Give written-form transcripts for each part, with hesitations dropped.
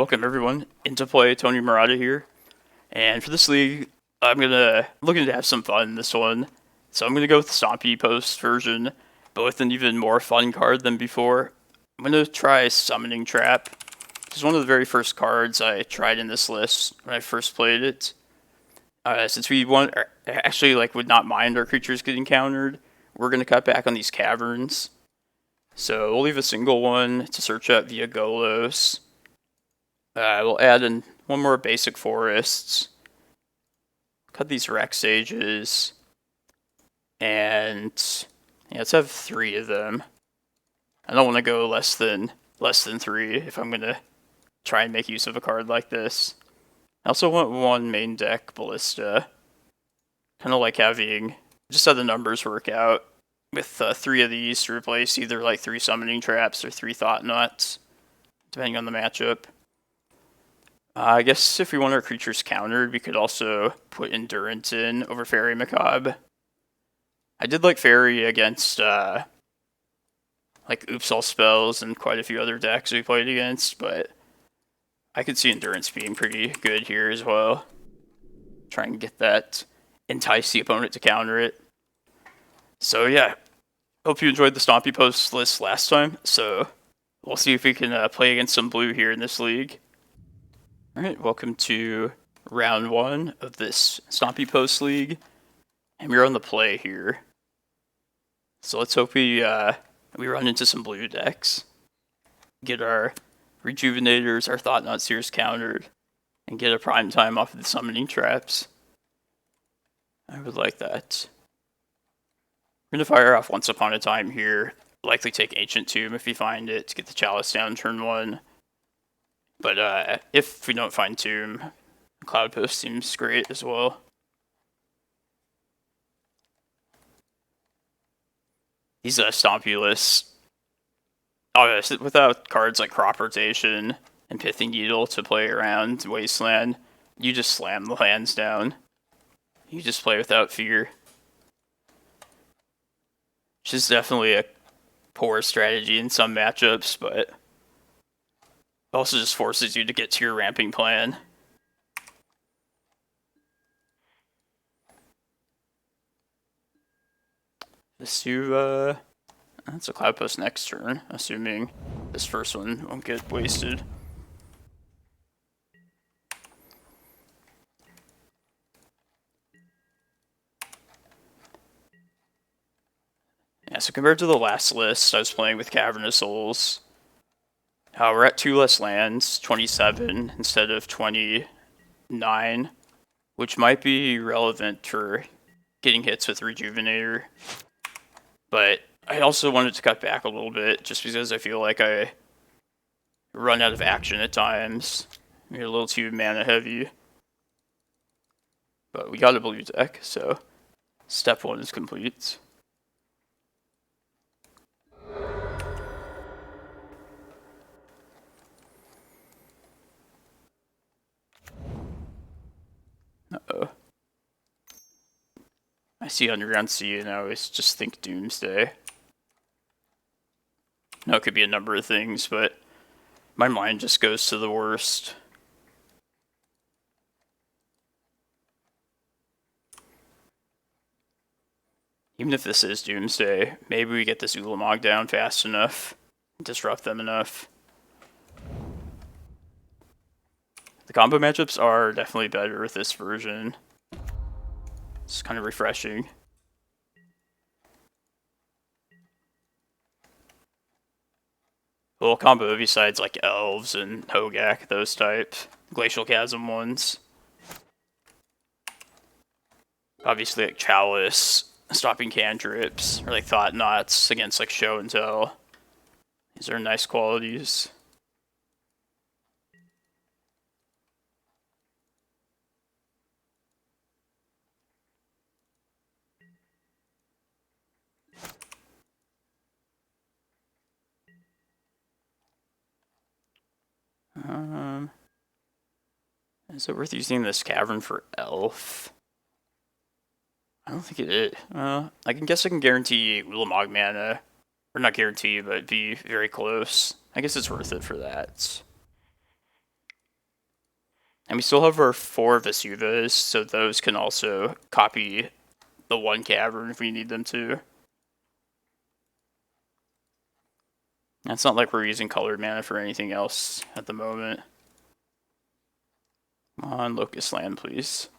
welcome everyone into play. Tony Murata here, and for this league, I'm looking to have some fun in this one. So I'm gonna go with the Stompy Post version, but with an even more fun card than before. I'm gonna try Summoning Trap. This is one of the very first cards I tried in this list when I first played it. Since we would not mind our creatures getting countered, we're gonna cut back on these caverns. So we'll leave a single one to search out via Golos. We'll add in one more basic forests. Cut these Rex Sages. And yeah, let's have 3 of them. I don't want to go less than 3 if I'm gonna try and make use of a card like this. I also want 1 Maindeck Ballista. Kind of like having just how the numbers work out with 3 of these to replace either like 3 Summoning Traps or 3 Thought-Knots, depending on the matchup. I guess if we want our creatures countered, we could also put Endurance in over Fairy Macabre. I did like Fairy against like Oops All Spells and quite a few other decks we played against, but I could see Endurance being pretty good here as well. Try and get that, entice the opponent to counter it. So yeah, hope you enjoyed the Stompy Post list last time, so we'll see if we can play against some blue here in this league. Alright, welcome to round 1 of this Stompy Post league, and we're on the play here. So let's hope we run into some blue decks, get our Rejuvenators, our Thought-Knot Seers countered, and get a prime time off of the Summoning Traps. I would like that. We're going to fire off Once Upon a Time here. Likely take Ancient Tomb if we find it to get the Chalice down turn 1. But if we don't find Tomb, Cloudpost seems great as well. These Stompy lists, without cards like Crop Rotation and Pithing Needle to play around Wasteland, you just slam the lands down. You just play without fear. Which is definitely a poor strategy in some matchups, but it also just forces you to get to your ramping plan. Vesuva. That's a Cloudpost next turn, assuming this first one won't get wasted. Yeah, so compared to the last list, I was playing with Cavern of Souls. We're at 2 less lands, 27 instead of 29, which might be relevant for getting hits with Rejuvenator. But I also wanted to cut back a little bit, just because I feel like I run out of action at times. We're a little too mana heavy. But we got a blue deck, so step 1 is complete. Uh-oh. I see Underground Sea and I always just think Doomsday. No, it could be a number of things, but my mind just goes to the worst. Even if this is Doomsday, maybe we get this Ulamog down fast enough, disrupt them enough. The combo matchups are definitely better with this version. It's kind of refreshing. Well, combo besides like Elves and Hogak, those type. Glacial Chasm ones. Obviously like Chalice, stopping cantrips, or like Thought-Knots against like Show and Tell. These are nice qualities. Is it worth using this Cavern for Elf? I don't think it is. I guess I can guarantee Ulamog mana. Or not guarantee, but be very close. I guess it's worth it for that. And we still have our 4 Vesuvas, so those can also copy the 1 Cavern if we need them to. And it's not like we're using colored mana for anything else at the moment. Come on, Locust Land, please.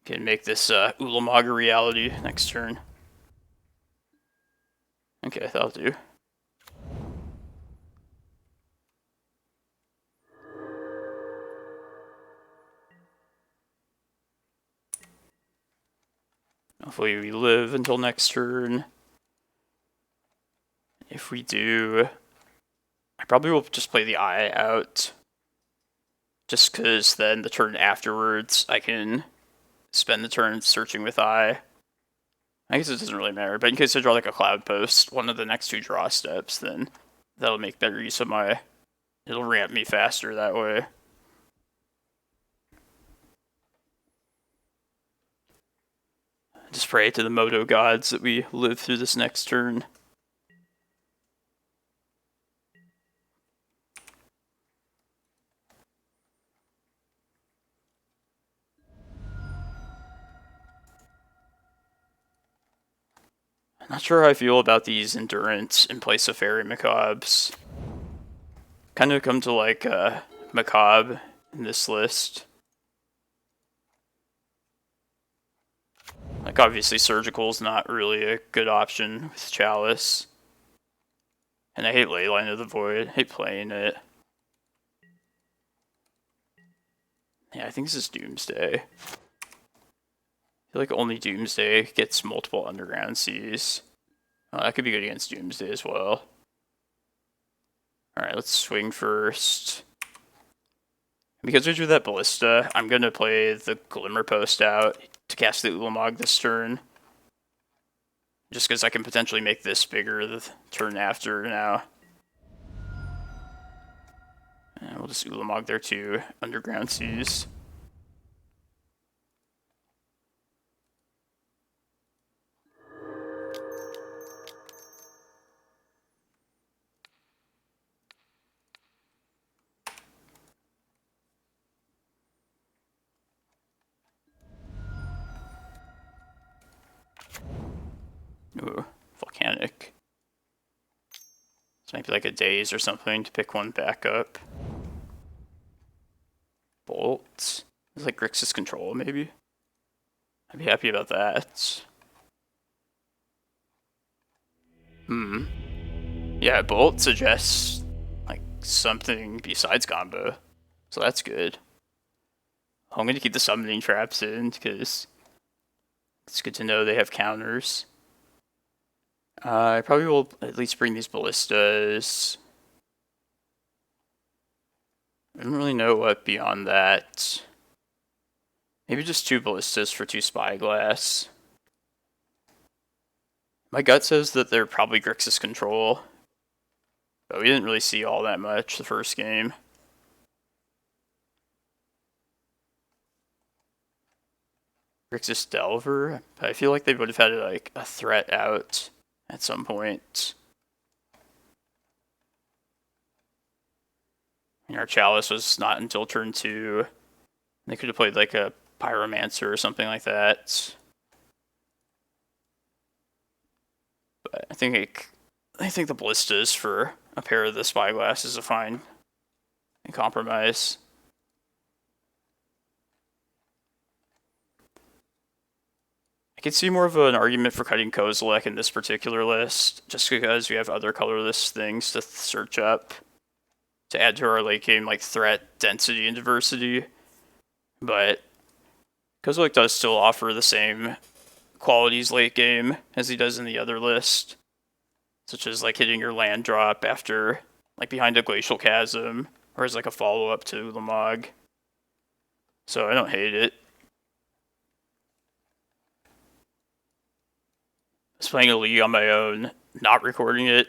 Can make this Ulamog a reality next turn. Okay, that'll do. Hopefully we live until next turn. If we do, I probably will just play the Eye out. Just because then the turn afterwards, I can spend the turn searching with Eye. I guess it doesn't really matter, but in case I draw like a Cloudpost, one of the next 2 draw steps, then that'll make better use of my... It'll ramp me faster that way. Just pray to the Moto gods that we live through this next turn. I'm not sure how I feel about these Endurance in place of Fairy Macabres. Kind of come to like Macabre in this list. Like obviously Surgical is not really a good option with Chalice. And I hate Leyline of the Void. I hate playing it. Yeah, I think this is Doomsday. I feel like only Doomsday gets multiple Underground Seas. Oh, that could be good against Doomsday as well. Alright, let's swing first. Because we drew that Ballista, I'm going to play the Glimmerpost out to cast the Ulamog this turn. Just because I can potentially make this bigger the turn after now. And we'll just Ulamog there too. Underground Seas. Ooh, Volcanic. This might be like a Daze or something to pick one back up. Bolt. It's like Grixis Control, maybe? I'd be happy about that. Yeah, Bolt suggests like something besides combo. So that's good. I'm going to keep the Summoning Traps in because it's good to know they have counters. I probably will at least bring these Ballistas. I don't really know what beyond that. Maybe just 2 Ballistas for 2 Spyglass. My gut says that they're probably Grixis Control. But we didn't really see all that much the first game. Grixis Delver? I feel like they would have had like a threat out at some point. And our Chalice was not until turn 2. They could have played like a Pyromancer or something like that. But I think the Ballistas for a pair of the Spyglass is a fine compromise. I could see more of an argument for cutting Kozilek in this particular list, just because we have other colorless things to search up to add to our late game like threat, density, and diversity. But Kozilek does still offer the same qualities late game as he does in the other list, such as like hitting your land drop after like behind a Glacial Chasm, or as like a follow-up to Ulamog. So I don't hate it. I was playing a league on my own, not recording it,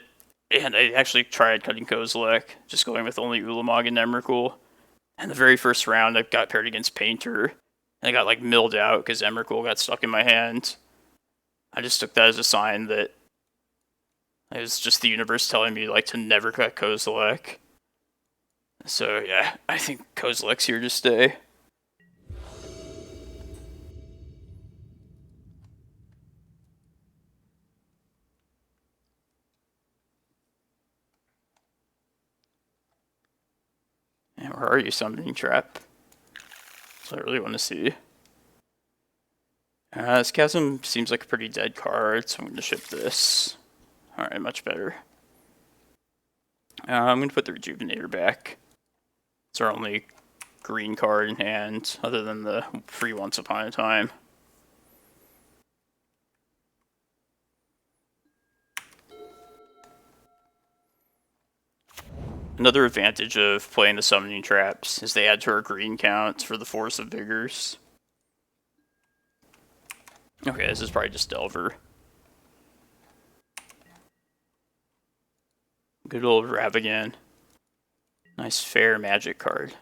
and I actually tried cutting Kozilek, just going with only Ulamog and Emrakul. And the very first round I got paired against Painter, and I got like milled out because Emrakul got stuck in my hand. I just took that as a sign that it was just the universe telling me like to never cut Kozilek. So yeah, I think Kozilek's here to stay. And where are you, Summoning Trap? That's what I really want to see. This Chasm seems like a pretty dead card, so I'm going to ship this. Alright, much better. I'm going to put the Rejuvenator back. It's our only green card in hand, other than the free Once Upon a Time. Another advantage of playing the Summoning Traps is they add to our green count for the Force of Vigors. Okay, this is probably just Delver. Good old Ravagan. Nice fair magic card.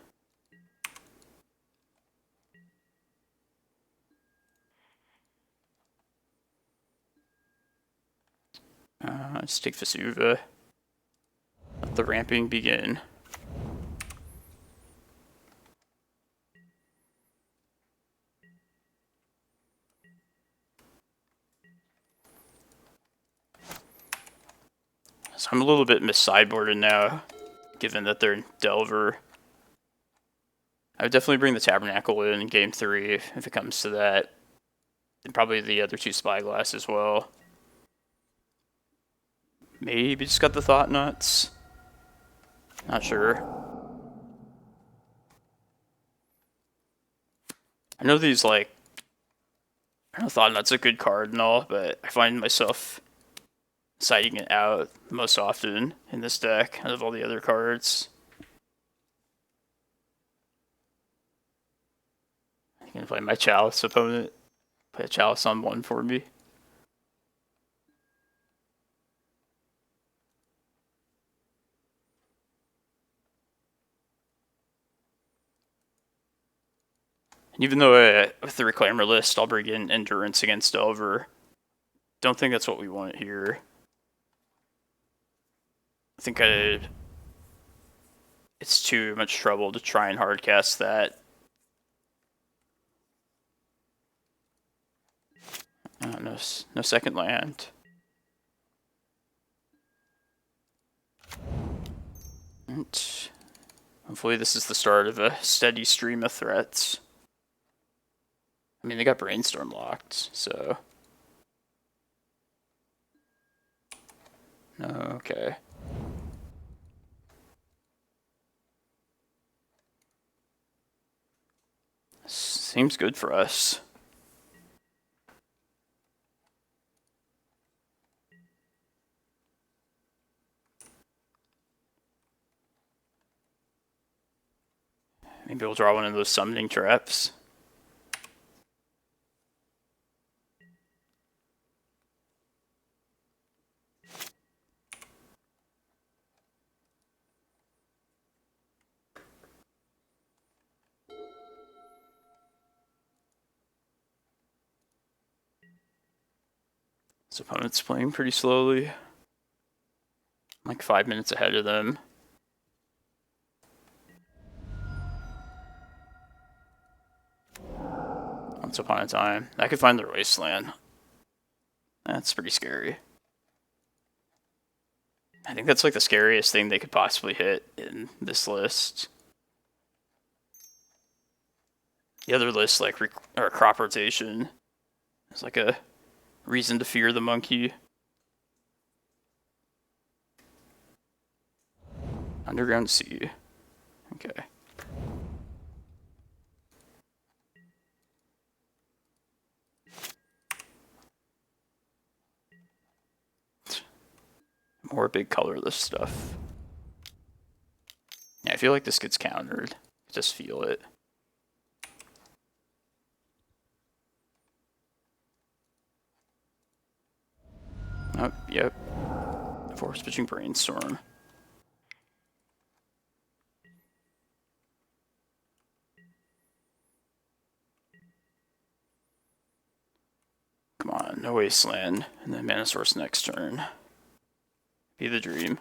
Let's take Vesuva. Let the ramping begin. So I'm a little bit mis-sideboarded now, given that they're in Delver. I would definitely bring the Tabernacle in game 3 if it comes to that. And probably the other 2 Spyglass as well. Maybe just got the Thought-Knots. Not sure. I know these, like... I know Thought-Knot's a good card and all, but I find myself citing it out most often in this deck out of all the other cards. I'm gonna play my Chalice opponent. Play a Chalice on 1 for me. And even though with the Reclaimer list, I'll bring in Endurance against Delver, don't think that's what we want here. I think it's too much trouble to try and hardcast that. No second land. And hopefully this is the start of a steady stream of threats. I mean, they got Brainstorm locked, so... Okay. Seems good for us. Maybe we'll draw one of those Summoning Traps. His opponent's playing pretty slowly. I'm like 5 minutes ahead of them. Once Upon a Time. I could find their Wasteland. That's pretty scary. I think that's like the scariest thing they could possibly hit in this list. The other list, like crop rotation, is like a reason to fear the monkey. Underground Sea. Okay. More big colorless stuff. Yeah, I feel like this gets countered. Just feel it. Oh, yep. Force pitching Brainstorm. Come on, no Wasteland. And then Mana Source next turn. Be the dream.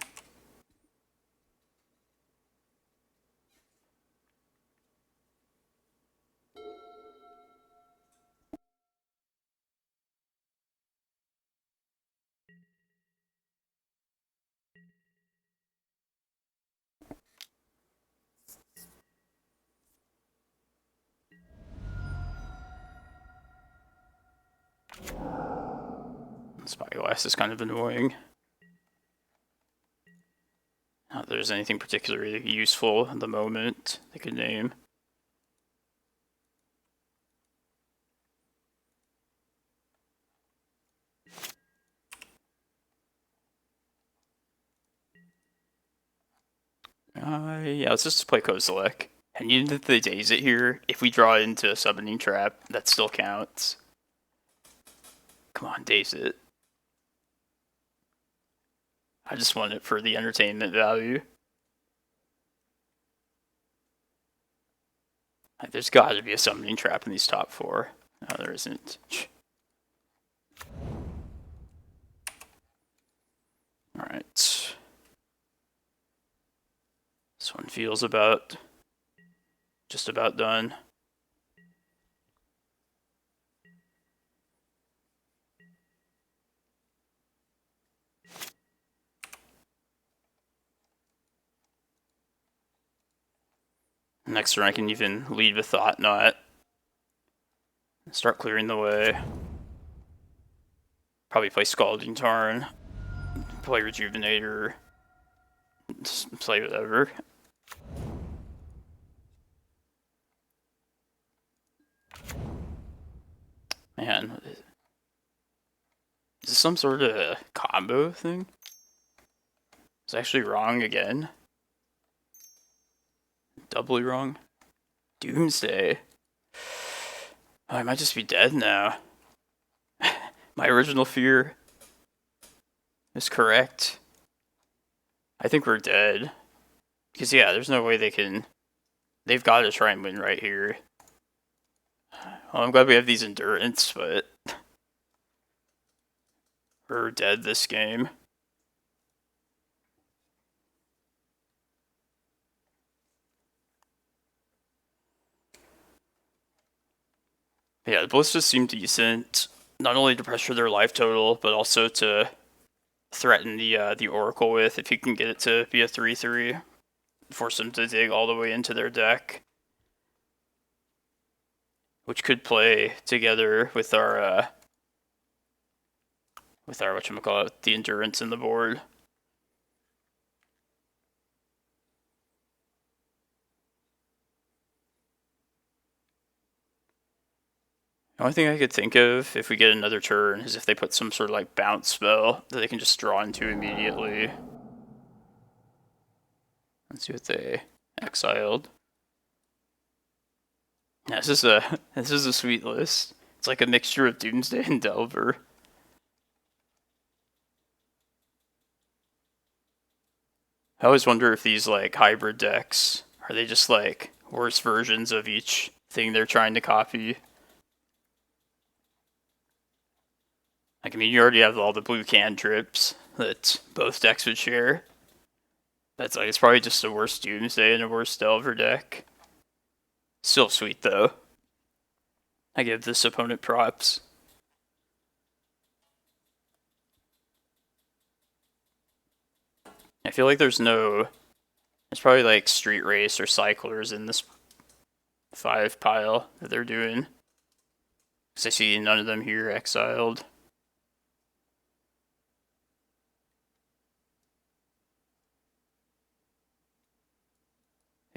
Spyglass is kind of annoying. Not that there's anything particularly useful at the moment they could name. Yeah, let's just play Kozilek. And even if they daze it here, if we draw into a summoning trap, that still counts. Come on, daze it. I just want it for the entertainment value. Like, there's gotta be a summoning trap in these top four. No, there isn't. Alright. This one feels just about done. Next turn I can even lead with Thought-Knot. Start clearing the way. Probably play Scalding Tarn. Play Rejuvenator. Just play whatever. Man, is this some sort of combo thing? It's actually wrong again. Doubly wrong. Doomsday. Oh, I might just be dead now. My original fear is correct. I think we're dead. Because, yeah, there's no way they can... They've got to try and win right here. Well, I'm glad we have these endurance, but... We're dead this game. Yeah, the ballistas seem decent. Not only to pressure their life total, but also to threaten the Oracle with, if you can get it to be a 3/3. Force them to dig all the way into their deck. Which could play together with our whatchamacallit, the endurance in the board. The only thing I could think of if we get another turn is if they put some sort of like bounce spell that they can just draw into immediately. Let's see what they exiled. Yeah, this is a sweet list. It's like a mixture of Doomsday and Delver. I always wonder if these like hybrid decks are they just like worse versions of each thing they're trying to copy. Like, I mean, you already have all the blue cantrips that both decks would share. That's like, it's probably just a worse Doomsday and a worse Delver deck. Still sweet, though. I give this opponent props. I feel like there's probably like Street Race or Cyclers in this 5 pile that they're doing. Because I see none of them here exiled.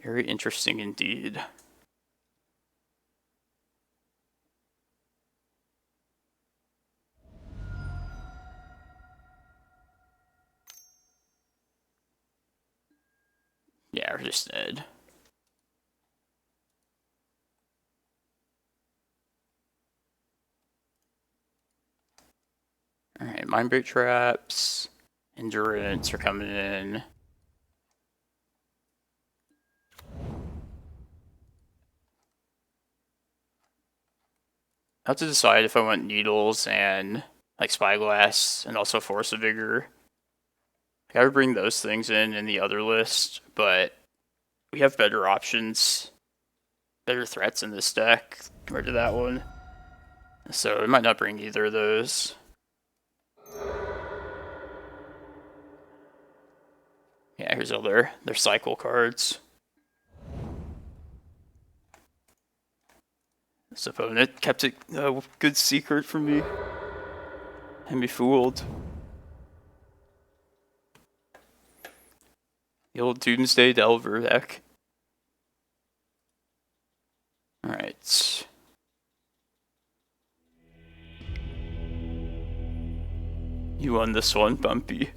Very interesting indeed. Yeah, we're just dead. Alright, Mindbreak Traps. Endurance are coming in. I have to decide if I want Needles and like Spyglass and also Force of Vigor. I would bring those things in the other list, but we have better options, better threats in this deck compared to that one. So I might not bring either of those. Yeah, here's all their cycle cards. This opponent kept it a good secret from me. and be fooled. The old Doomsday Delver deck. Alright. You won this one, Bumpy.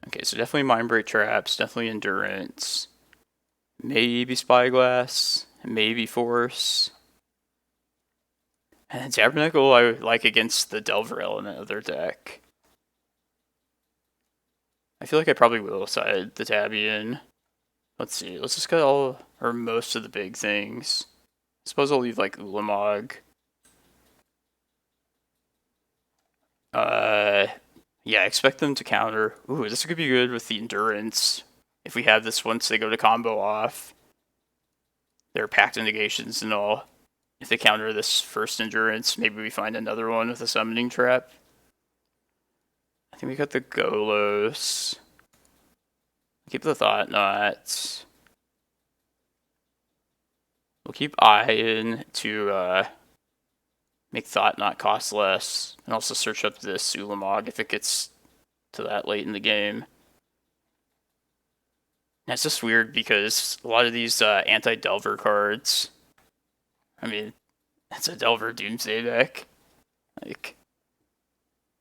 Okay, so definitely Mindbreak Traps, definitely Endurance. Maybe Spyglass, maybe Force. And Tabernacle I like against the Delver element of their deck. I feel like I probably will side the Tabby in. Let's see, let's just get all, or most of the big things. I suppose I'll leave like Ulamog. Yeah, expect them to counter. Ooh, this could be good with the Endurance. If we have this once they go to combo off. Their Pact Negations and all. If they counter this first Endurance, maybe we find another one with a Summoning Trap. I think we got the Golos. Keep the Thought-Knot. We'll keep Ion to make Thought-Knot cost less, and also search up this Ulamog if it gets to that late in the game. And it's just weird because a lot of these anti-Delver cards, I mean, it's a Delver Doomsday deck. Like,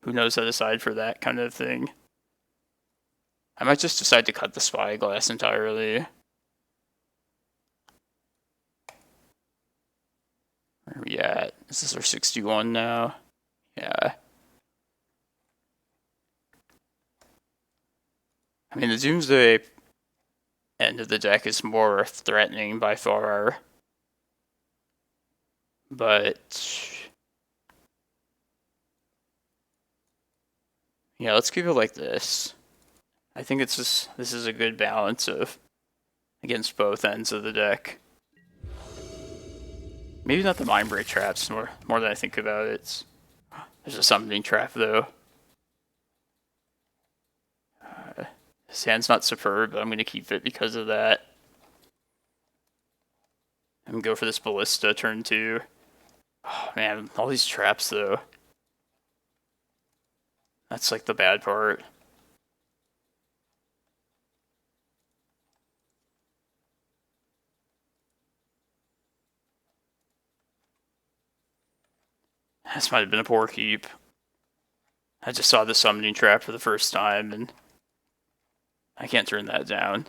who knows how to side for that kind of thing? I might just decide to cut the Spyglass entirely. Where are we at? Is this our 61 now? Yeah. I mean, the Doomsday end of the deck is more threatening by far. But yeah, let's keep it like this. I think it's just, this is a good balance of against both ends of the deck. Maybe not the Mindbreak Traps, more than I think about it. There's a Summoning Trap though. His hand's not superb, but I'm going to keep it because of that. I'm going to go for this Ballista turn 2. Oh man, all these traps though. That's like the bad part. This might have been a poor keep. I just saw the Summoning Trap for the first time, and I can't turn that down.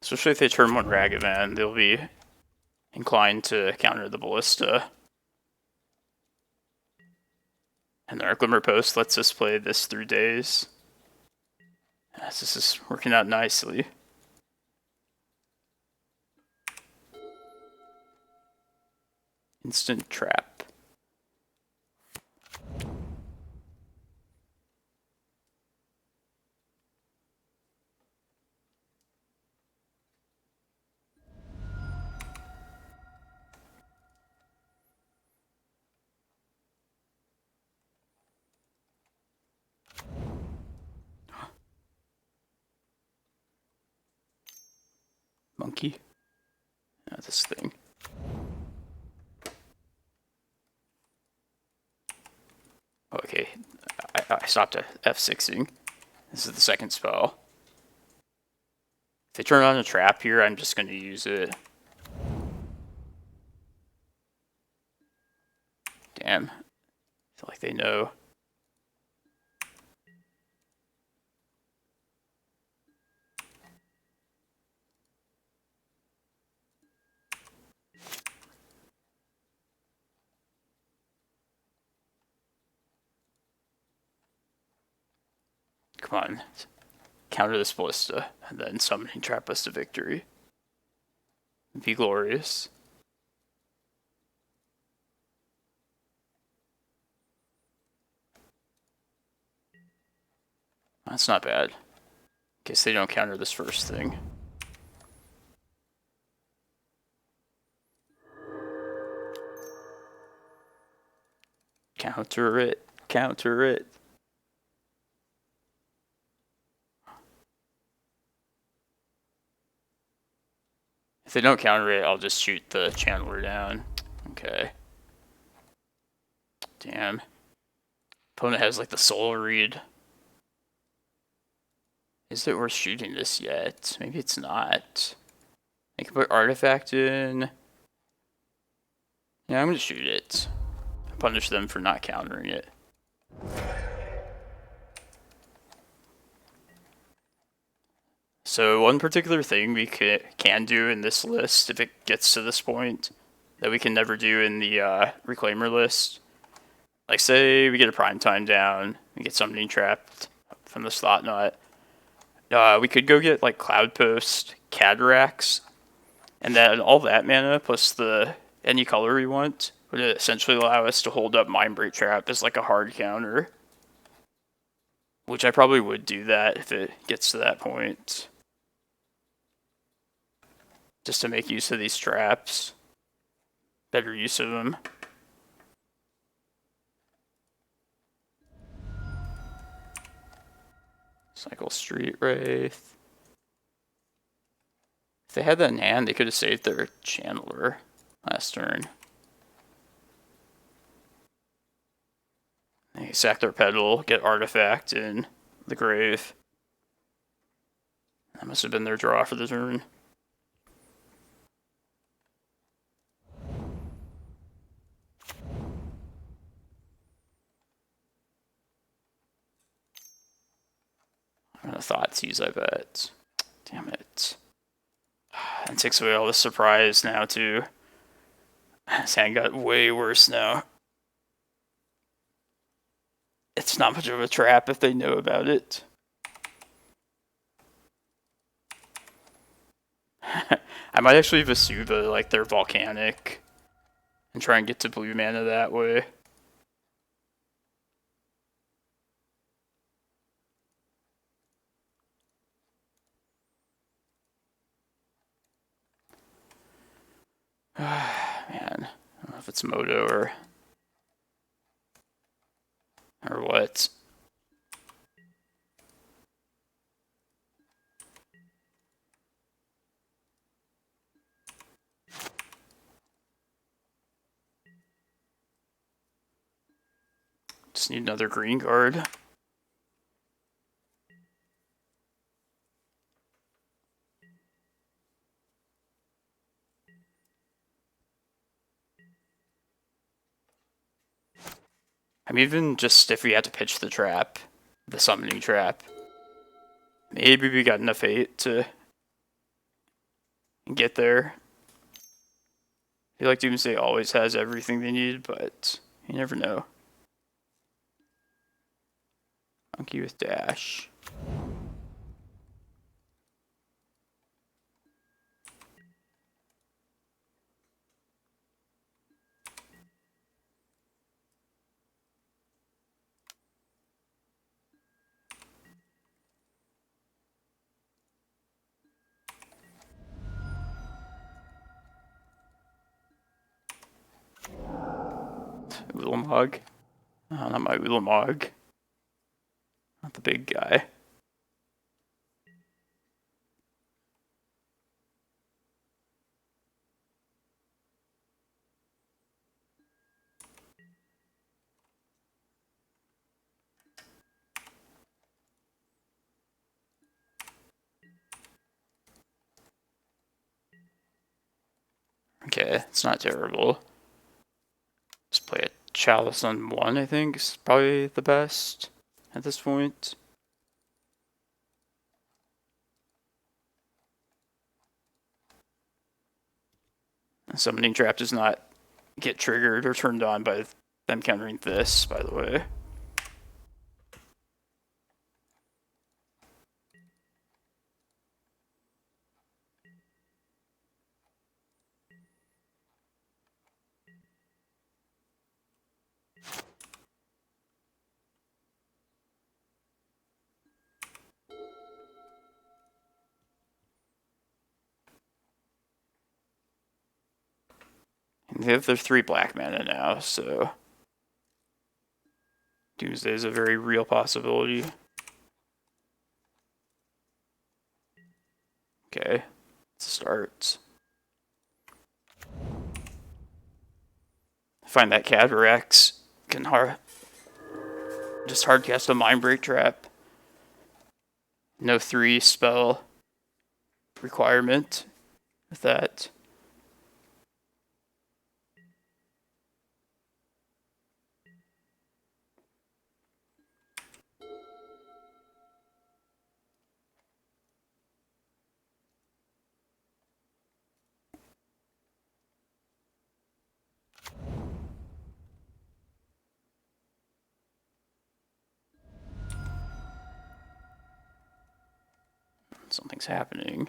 Especially if they turn 1 Ragavan, they'll be inclined to counter the Ballista. And our Glimmerpost lets us play this through days. Yes, this is working out nicely. Instant Trap. Monkey. This thing. Okay, I stopped at F6ing. This is the second spell. If they turn on a trap here, I'm just going to use it. Damn. I feel like they know. Come on. Counter this Ballista, and then Summoning Trap us to victory. Be glorious. That's not bad. In case they don't counter this first thing. Counter it. Counter it. If they don't counter it, I'll just shoot the Channeler down. Okay. Damn. Opponent has like the Soul Read. Is it worth shooting this yet? Maybe it's not. I can put Artifact in. Yeah, I'm gonna shoot it. Punish them for not countering it. So one particular thing we can do in this list, if it gets to this point, that we can never do in the Reclaimer list. Like say we get a Prime Time down, we get Summoning Trapped from the Thought-Knot. We could go get like Cloudpost, Cataracts, and then all that mana plus any color we want would essentially allow us to hold up Mindbreak Trap as like a hard counter. Which I probably would do that if it gets to that point. Just to make use of these traps. Better use of them. Cycle Street Wraith. If they had that in hand, they could have saved their Channeler last turn. They sack their Pedal, get Artifact in the grave. That must have been their draw for the turn. I'm gonna Thoughtseize, I bet. Damn it. And takes away all the surprise now, too. This hand got way worse now. It's not much of a trap if they know about it. I might actually Vesuva like their Volcanic and try and get to blue mana that way. Man, I don't know if it's Moto or what. Just need another green card. I'm even just if we had to pitch the trap, the summoning trap. Maybe we got enough hate to get there. I feel like Doomsday always has everything they need, but you never know. Monkey with dash. Ulamog. Oh, not my Ulamog. Not the big guy. Okay, it's not terrible. Just play a Chalice on 1, I think, is probably the best at this point. Summoning Trap does not get triggered or turned on by them countering this, by the way. And they have their 3 black mana now, so Doomsday is a very real possibility. Okay, let's start. find that Cataracts can just hard cast a Mindbreak Trap. No 3 spell requirement with that. Something's happening.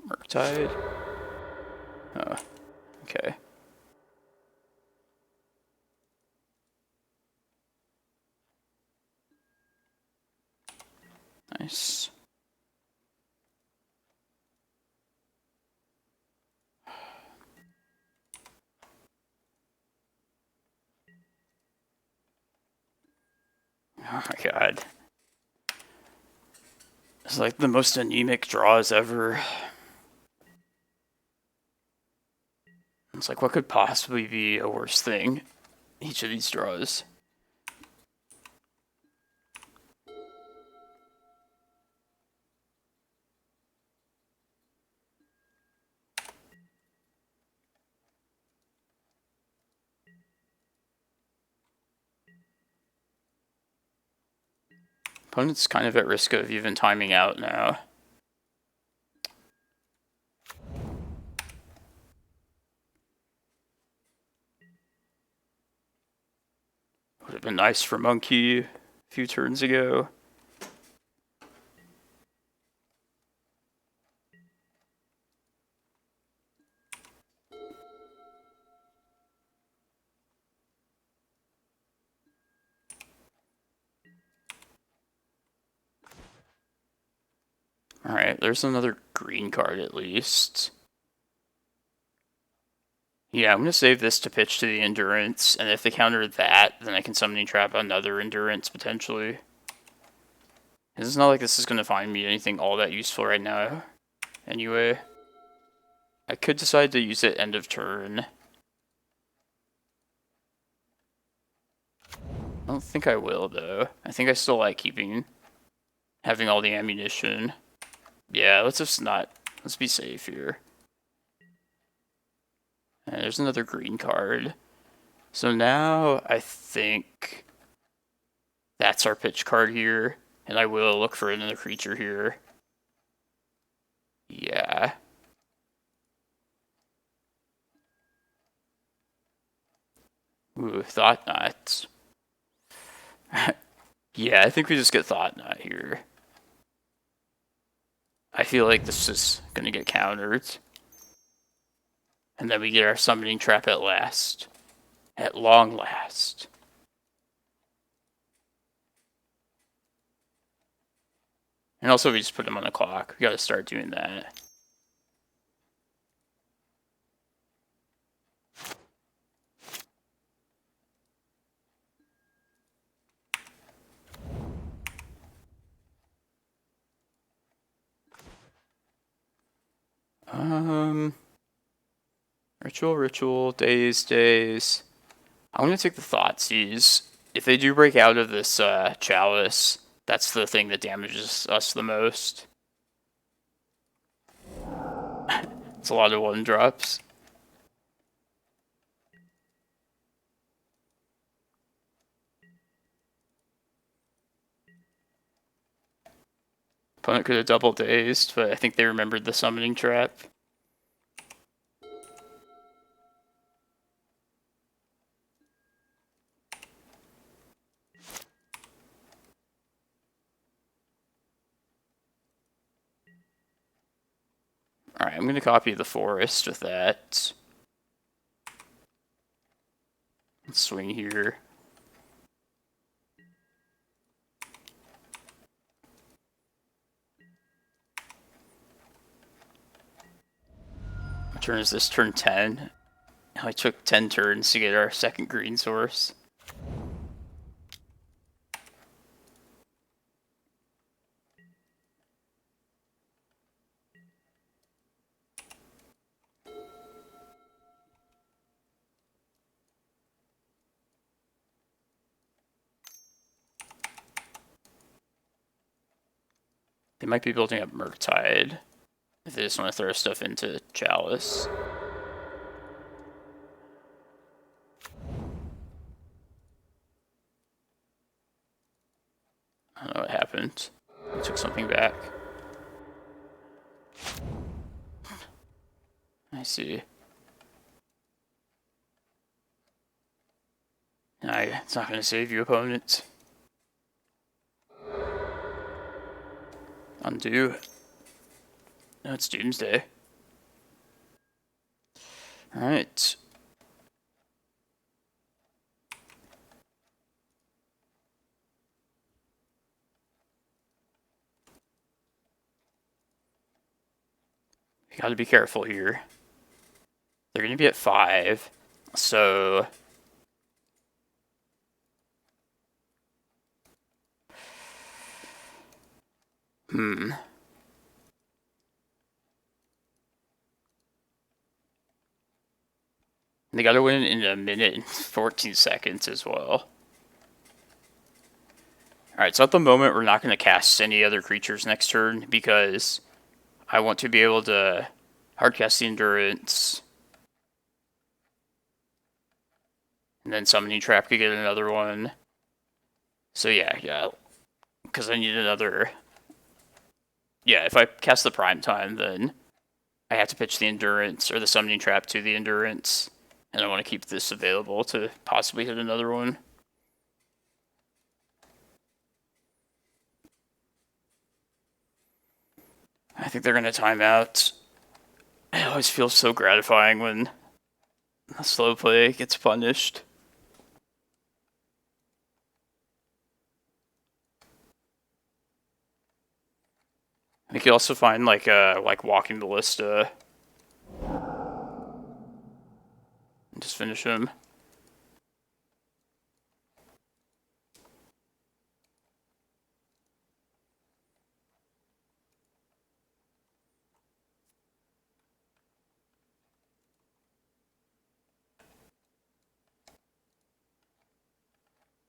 Murktide. Oh, okay. Nice. Oh my god. It's like the most anemic draws ever. It's like, what could possibly be a worse thing? Each of these draws. Opponent's kind of at risk of even timing out now. Would have been nice for Monkey a few turns ago. Alright, there's another green card at least. Yeah, I'm going to save this to pitch to the Endurance, and if they counter that, then I can Summoning Trap another Endurance, potentially. It's not like this is going to find me anything all that useful right now. Anyway, I could decide to use it end of turn. I don't think I will, though. I think I still like having all the ammunition. Yeah, let's be safe here. And there's another green card. So now I think that's our pitch card here. And I will look for another creature here. Yeah. Ooh, Thought-Knot. Yeah, I think we just get Thought-Knot here. I feel like this is gonna get countered. And then we get our Summoning Trap at last. At long last. And also we just put him on the clock. We gotta start doing that. Ritual, days. I'm gonna take the Thoughtseize. If they do break out of this Chalice, that's the thing that damages us the most. It's a lot of 1-drops. Opponent could have double dazed, but I think they remembered the Summoning Trap. Alright, I'm going to copy the Forest with that. Let's swing here. What turn is this? Turn 10. I took 10 turns to get our second green source. They might be building up Murktide if they just want to throw stuff into Chalice. I don't know what happened. I took something back. I see. It's not going to save you, opponent. Undo. No, it's Doomsday. Alright. You gotta be careful here. They're gonna be at 5, so... They gotta win in a minute and 14 seconds as well. Alright, so at the moment we're not gonna cast any other creatures next turn because I want to be able to hardcast the Endurance. And then Summoning Trap could get another one. So yeah. Because I need another... Yeah, if I cast the Prime Time, then I have to pitch the Endurance or the Summoning Trap to the Endurance. And I want to keep this available to possibly hit another one. I think they're going to time out. It always feels so gratifying when a slow play gets punished. We could also find like Walking Ballista. And just finish him.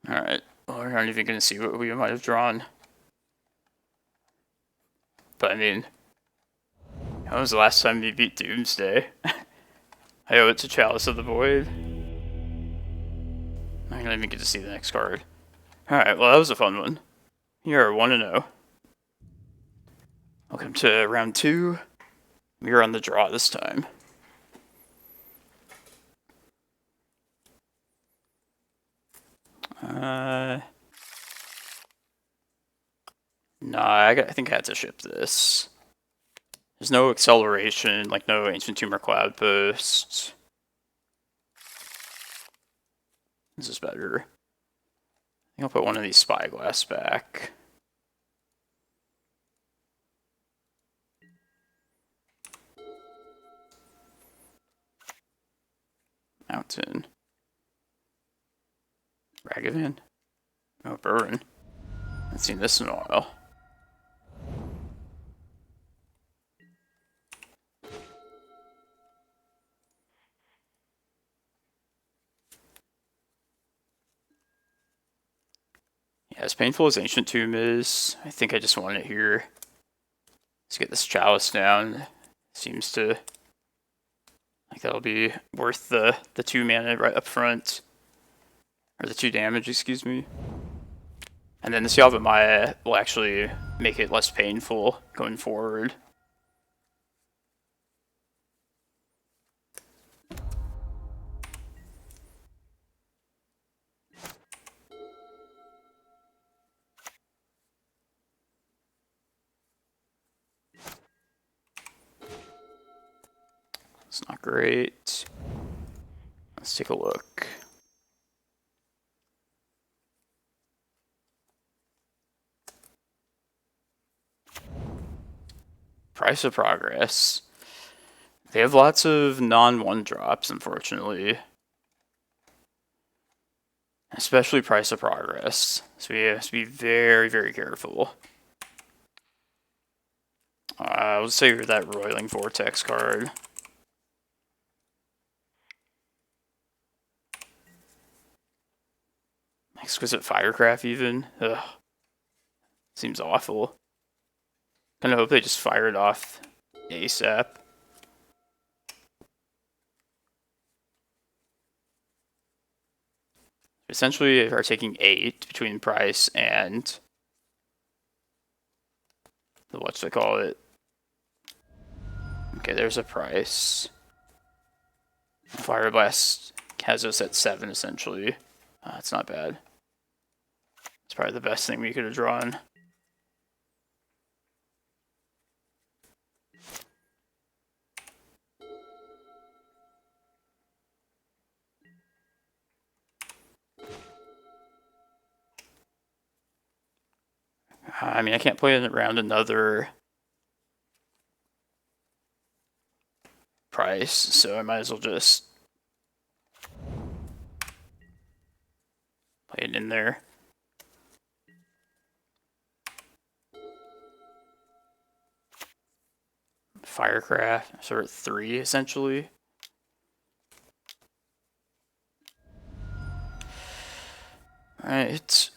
Alright, well, we're not even going to see what we might have drawn. But I mean, that was the last time we beat Doomsday. I owe it to Chalice of the Void. I'm not even get to see the next card. Alright, well that was a fun one. You're 1-0. Welcome to round 2. We are on the draw this time. Nah, I think I had to ship this. There's no acceleration, like no Ancient Tomb or Cloudpost. This is better. I think I'll put one of these Spyglass back. Mountain. Ragavan. Oh, Burn. Haven't seen this in a while. Yeah, as painful as Ancient Tomb is, I think I just want it here. Let's get this Chalice down. Seems to... like that'll be worth the 2 mana right up front. Or the 2 damage, excuse me. And then this Yavimaya will actually make it less painful going forward. It's not great. Let's take a look. Price of Progress. They have lots of non-1 drops, unfortunately. Especially Price of Progress. So we have to be very, very careful. Let's say that Roiling Vortex card. Exquisite Firecraft even. Ugh. Seems awful. Kind of hope they just fire it off ASAP. Essentially, are taking 8 between price and the whatchamacallit. Okay, there's a price. Fire Blast has us at 7 essentially. That's not bad. It's probably the best thing we could have drawn. I mean, I can't play it around another price, so I might as well just play it in there. Firecraft, so we're at 3 essentially. Alright.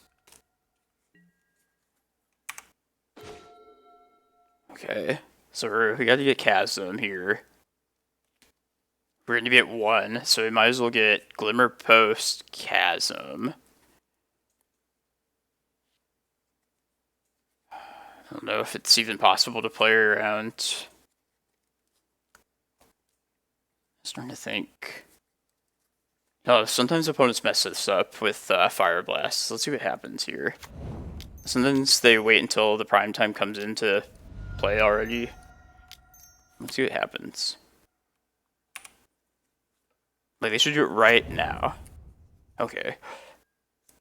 Okay, so we gotta get Chasm here. We're gonna be at 1, so we might as well get Glimmerpost, Chasm. I don't know if it's even possible to play around. I'm starting to think. Oh, sometimes opponents mess this up with Fire Blast. Let's see what happens here. Sometimes they wait until the prime time comes into play already. Let's see what happens. Like, they should do it right now. Okay.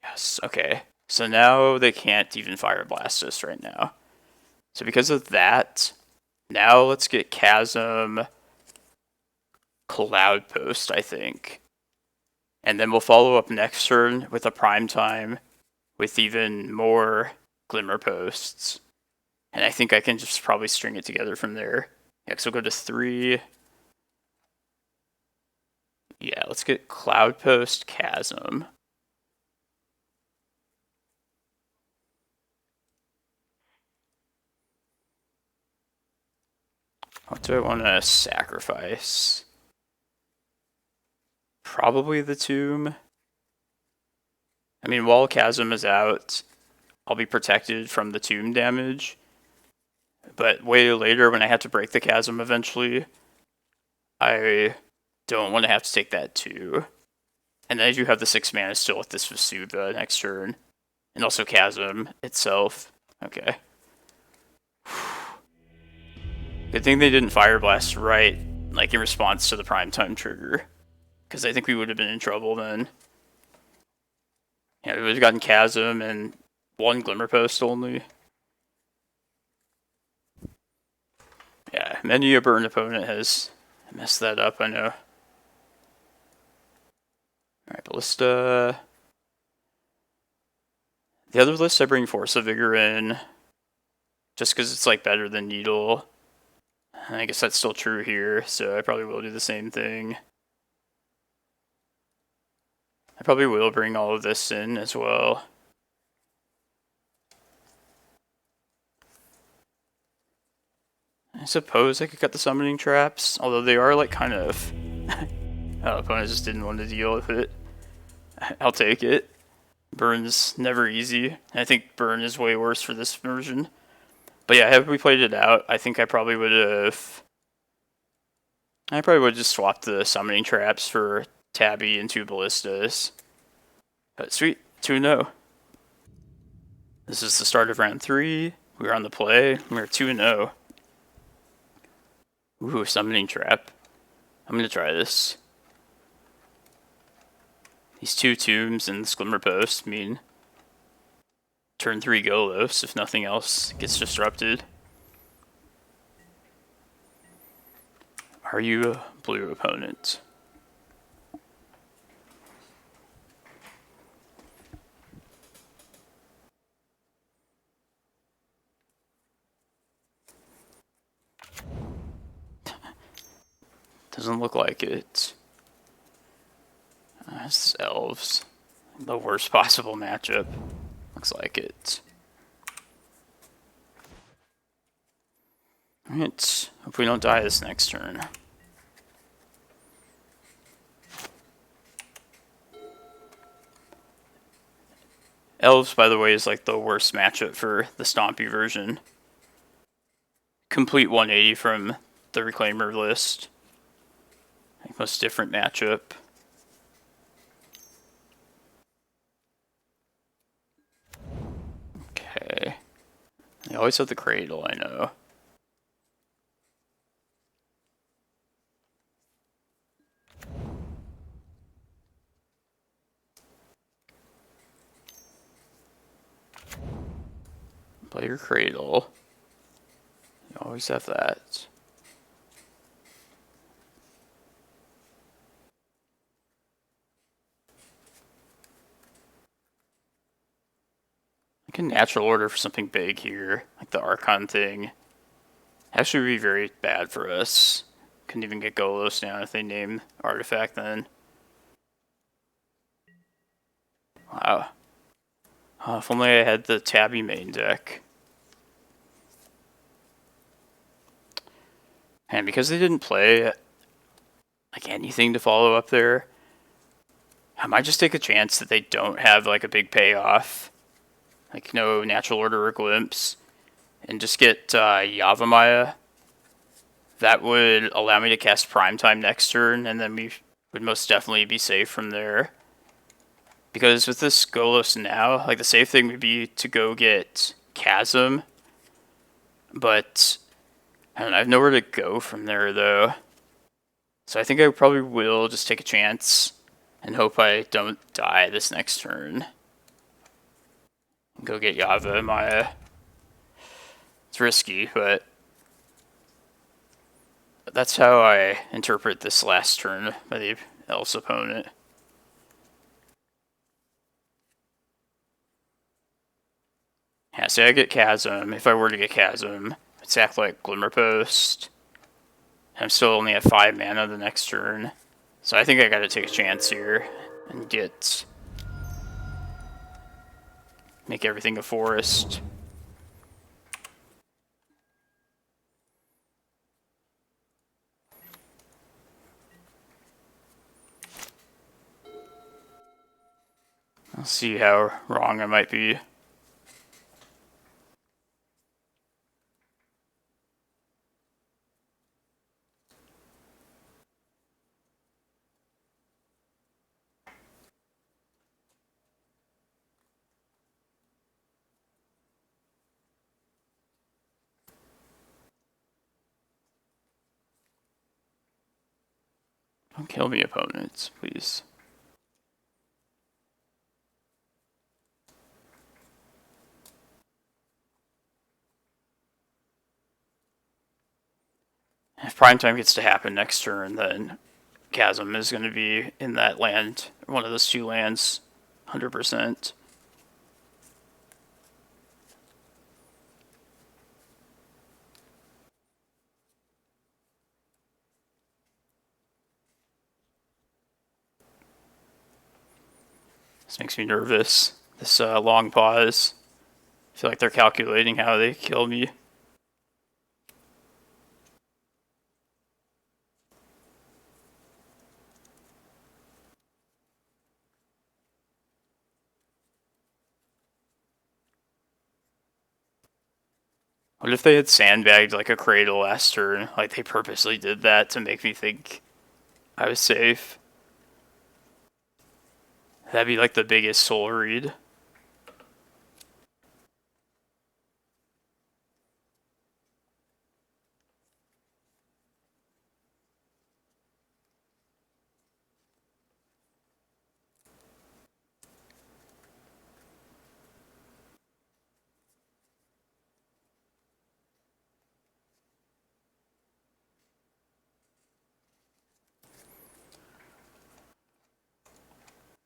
Yes, okay. So now they can't even Fire Blast us right now. So because of that, now let's get Chasm, Cloudpost, I think. And then we'll follow up next turn with a prime time with even more Glimmerposts. And I think I can just probably string it together from there. Yeah, so we'll go to 3. Yeah, let's get Cloudpost, Chasm. What do I want to sacrifice? Probably the Tomb. I mean, while Chasm is out, I'll be protected from the Tomb damage. But way later, when I have to break the Chasm eventually, I don't want to have to take that too. And then I do have the 6 mana still with this Vesuva next turn. And also Chasm itself. Okay. Good thing they didn't Fire Blast right, like in response to the primetime trigger. Because I think we would have been in trouble then. Yeah, we would have gotten Chasm and 1 Glimmerpost only. Yeah, many a burn opponent has messed that up, I know. Alright, Ballista. The other list I bring Force of Vigor in, just because it's like better than Needle. And I guess that's still true here, so I probably will do the same thing. I probably will bring all of this in as well. I suppose I could cut the summoning traps, although they are like kind of... oh, opponent just didn't want to deal with it. I'll take it. Burn's never easy. I think Burn is way worse for this version. But yeah, had we played it out, I think I probably would have... I probably would have just swapped the summoning traps for Tabby and 2 Ballistas. But sweet, 2-0. This is the start of round 3. We were on the play. We were 2-0. Ooh, summoning trap. I'm gonna try this. These 2 tombs and this Glimmerpost mean turn 3 Golos if nothing else gets disrupted. Are you a blue opponent? Doesn't look like it. It's Elves. The worst possible matchup. Looks like it. Alright, hope we don't die this next turn. Elves, by the way, is like the worst matchup for the Stompy version. Complete 180 from the Reclaimer list. Like most different matchup. Okay. They always have the Cradle, I know. Play your Cradle. You always have that. I can natural order for something big here, like the Archon thing. Actually would be very bad for us. Couldn't even get Golos down if they name Artifact then. Wow. If only I had the Tabby main deck. And because they didn't play like anything to follow up there, I might just take a chance that they don't have like a big payoff. Like no natural order or glimpse. And just get Yavimaya. That would allow me to cast Primetime next turn, and then we would most definitely be safe from there. Because with this Golos now, like the safe thing would be to go get Chasm. But I don't know, I have nowhere to go from there though. So I think I probably will just take a chance and hope I don't die this next turn. Go get Yavimaya. It's risky, but that's how I interpret this last turn by the Elf's opponent. Yeah, say I get Chasm. If I were to get Chasm, it's act like Glimmerpost. I'm still only at 5 mana the next turn. So I think I gotta take a chance here and make everything a forest. I'll see how wrong I might be. Don't kill me, opponents, please. If Primetime gets to happen next turn, then Chasm is going to be in that land, one of those 2 lands, 100%. This makes me nervous. This long pause. I feel like they're calculating how they kill me. What if they had sandbagged like a Cradle last turn? Like they purposely did that to make me think I was safe. That'd be like the biggest soul read.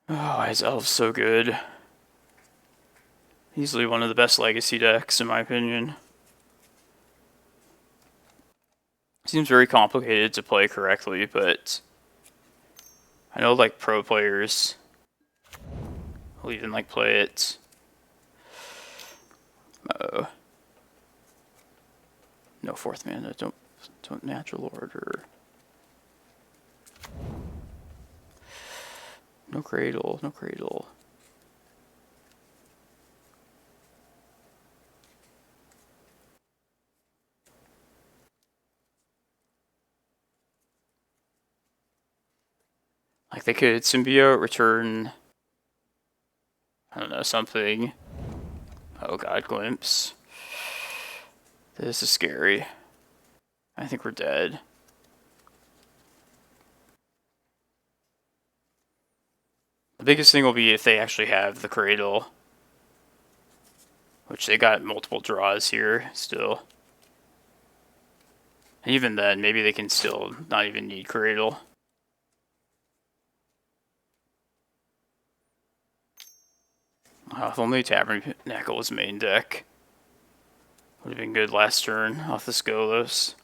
Oh, his Elf's so good. Easily one of the best legacy decks, in my opinion. Seems very complicated to play correctly, but I know like pro players will even like play it. Uh-oh. No fourth mana. Don't natural order. No Cradle. No Cradle. Like they could symbiote, return, I don't know, something. Oh god, glimpse. This is scary. I think we're dead. The biggest thing will be if they actually have the Cradle. Which they got multiple draws here still. And even then, maybe they can still not even need Cradle. If only Tabernacle was main deck. Would have been good last turn off the Golos.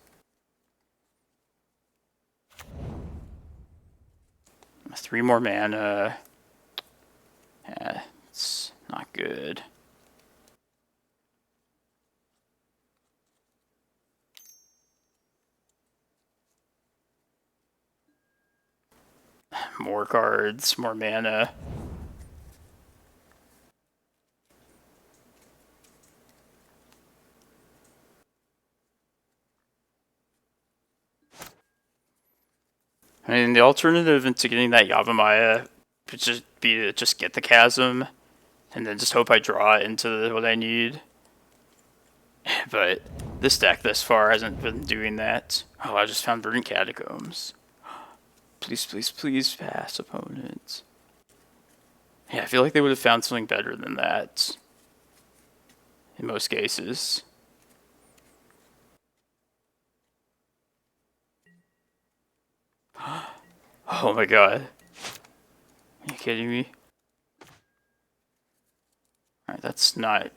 3 more mana. Yeah, it's not good. More cards, more mana. I mean, the alternative into getting that Yavimaya would just be to just get the Chasm, and then just hope I draw into what I need. But this deck thus far hasn't been doing that. Oh, I just found Verdant Catacombs. Please, please, please pass, opponent. Yeah, I feel like they would have found something better than that. In most cases. Oh my god. Are you kidding me? Alright, that's not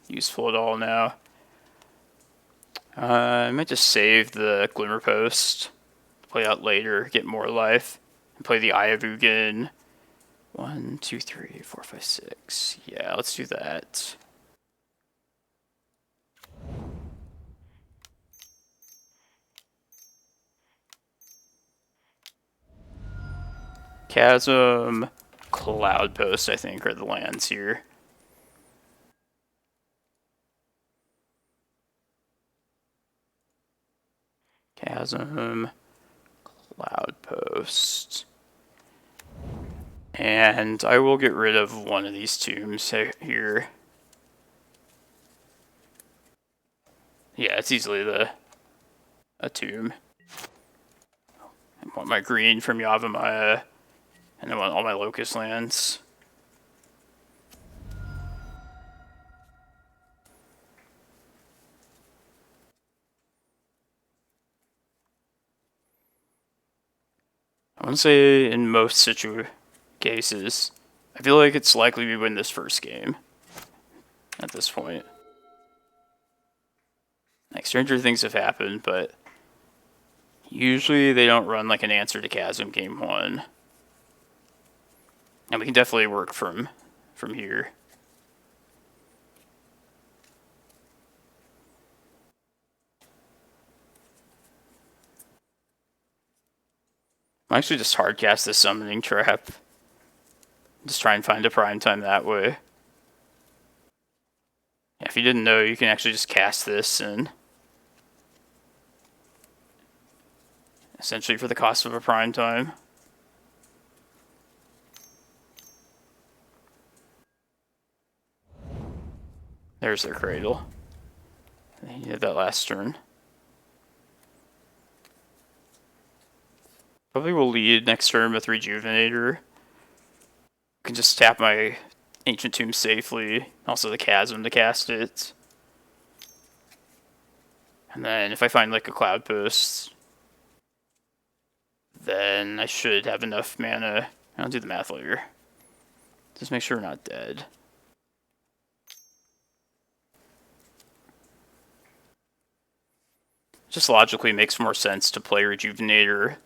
useful at all now. I might just save the Glimmerpost. Play out later, get more life. And play the Eye of Ugin. 1, 2, 3, 4, 5, 6. Yeah, let's do that. Chasm, Cloudpost, I think, are the lands here. Chasm, Cloudpost. And I will get rid of one of these tombs here. Yeah, it's easily a tomb. I want my green from Yavimaya, and I want all my locust lands. I want to say in most cases, I feel like it's likely we win this first game at this point. Like, stranger things have happened, but usually they don't run like an answer to Chasm game 1. And we can definitely work from here. I'm actually just hardcast this Summoning Trap. Just try and find a prime time that way. Yeah, if you didn't know, you can actually just cast this and essentially for the cost of a prime time. There's their Cradle. They needed that last turn. Probably will lead next turn with Rejuvenator. Can just tap my Ancient Tomb safely. Also the Chasm to cast it. And then if I find like a Cloudpost, then I should have enough mana. I'll do the math later. Just make sure we're not dead. Just logically makes more sense to play Rejuvenator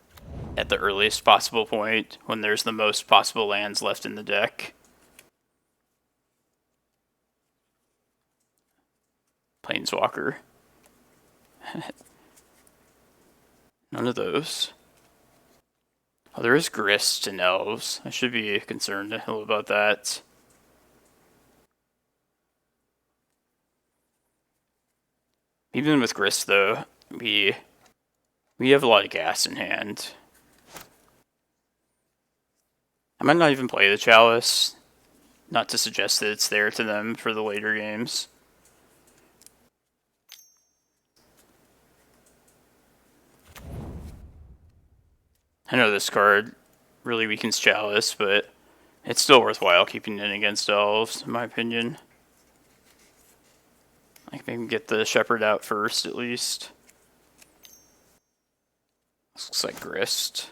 at the earliest possible point when there's the most possible lands left in the deck. Planeswalker. None of those. Oh, there is Grist and Elves. I should be concerned a little about that. Even with Grist, though, we have a lot of gas in hand. I might not even play the Chalice. Not to suggest that it's there to them for the later games. I know this card really weakens Chalice, but it's still worthwhile keeping it against Elves, in my opinion. I can maybe get the Shepherd out first, at least. This looks like Grist.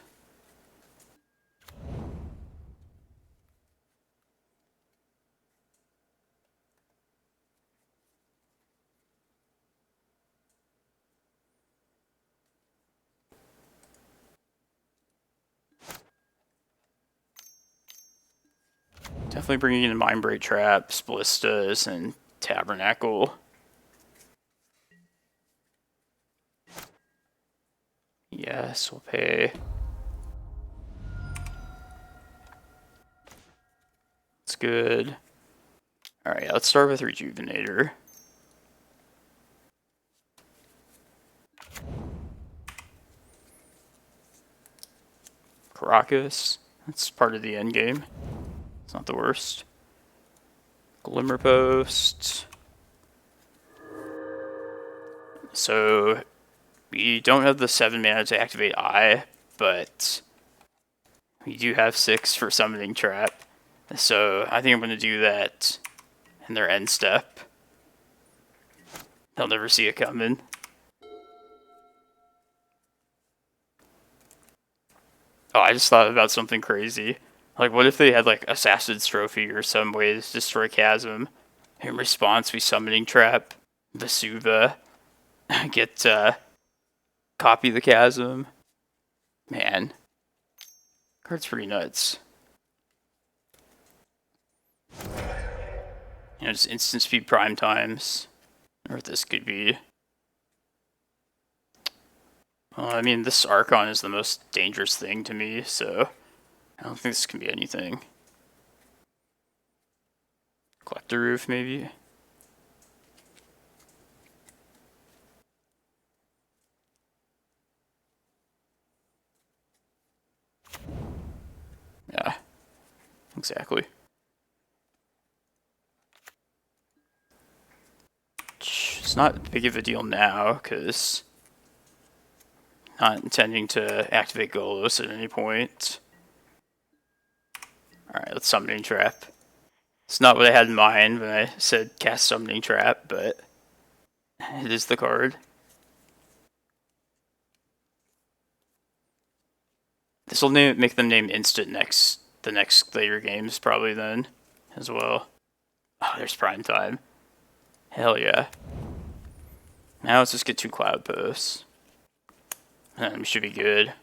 Definitely bringing in Mindbreak Traps, Ballistas, and Tabernacle. Yes, we'll pay. That's good. Alright, let's start with Rejuvenator. Karakas. That's part of the end game. It's not the worst. Glimmerpost. So we don't have the 7 mana to activate Eye, but we do have 6 for Summoning Trap. So I think I'm going to do that in their end step. They'll never see it coming. Oh, I just thought about something crazy. Like, what if they had, like, Assassin's Trophy or some way to destroy Chasm? In response, we Summoning Trap, Vesuva, get, copy the Chasm. Man. Card's pretty nuts. You know, just instant speed prime times. Or what this could be. Well, I mean, this Archon is the most dangerous thing to me, so I don't think this can be anything. Collector Roof, maybe? Yeah, exactly. It's not big of a deal now, because not intending to activate Golos at any point. Alright, let's Summoning Trap. It's not what I had in mind when I said cast Summoning Trap, but it is the card. This will make them name instant the next later games probably then as well. Oh, there's Prime Time. Hell yeah. Now let's just get 2 Cloudposts. And we should be good.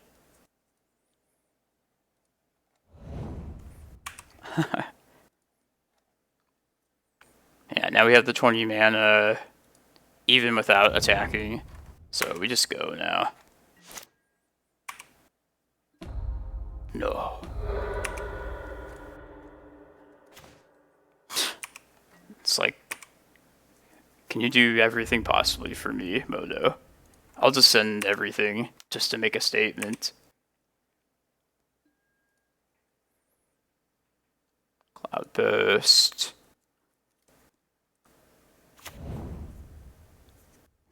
Yeah, now we have the 20 mana even without attacking. So we just go now. No. It's like, can you do everything possibly for me, Modo? I'll just send everything just to make a statement. Cloudpost.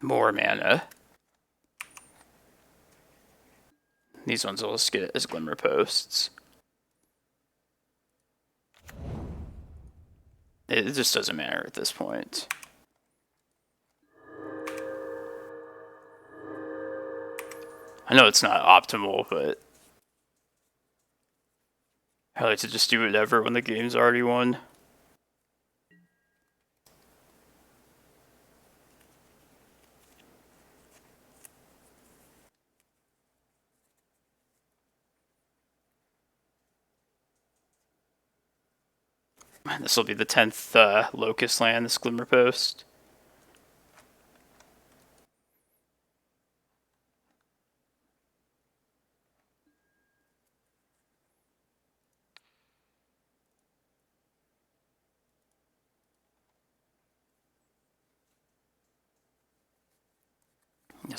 More mana. These ones I'll just get as Glimmerposts. It just doesn't matter at this point. I know it's not optimal, but I like to just do whatever when the game's already won. This will be the 10th Locust land, this Glimmerpost.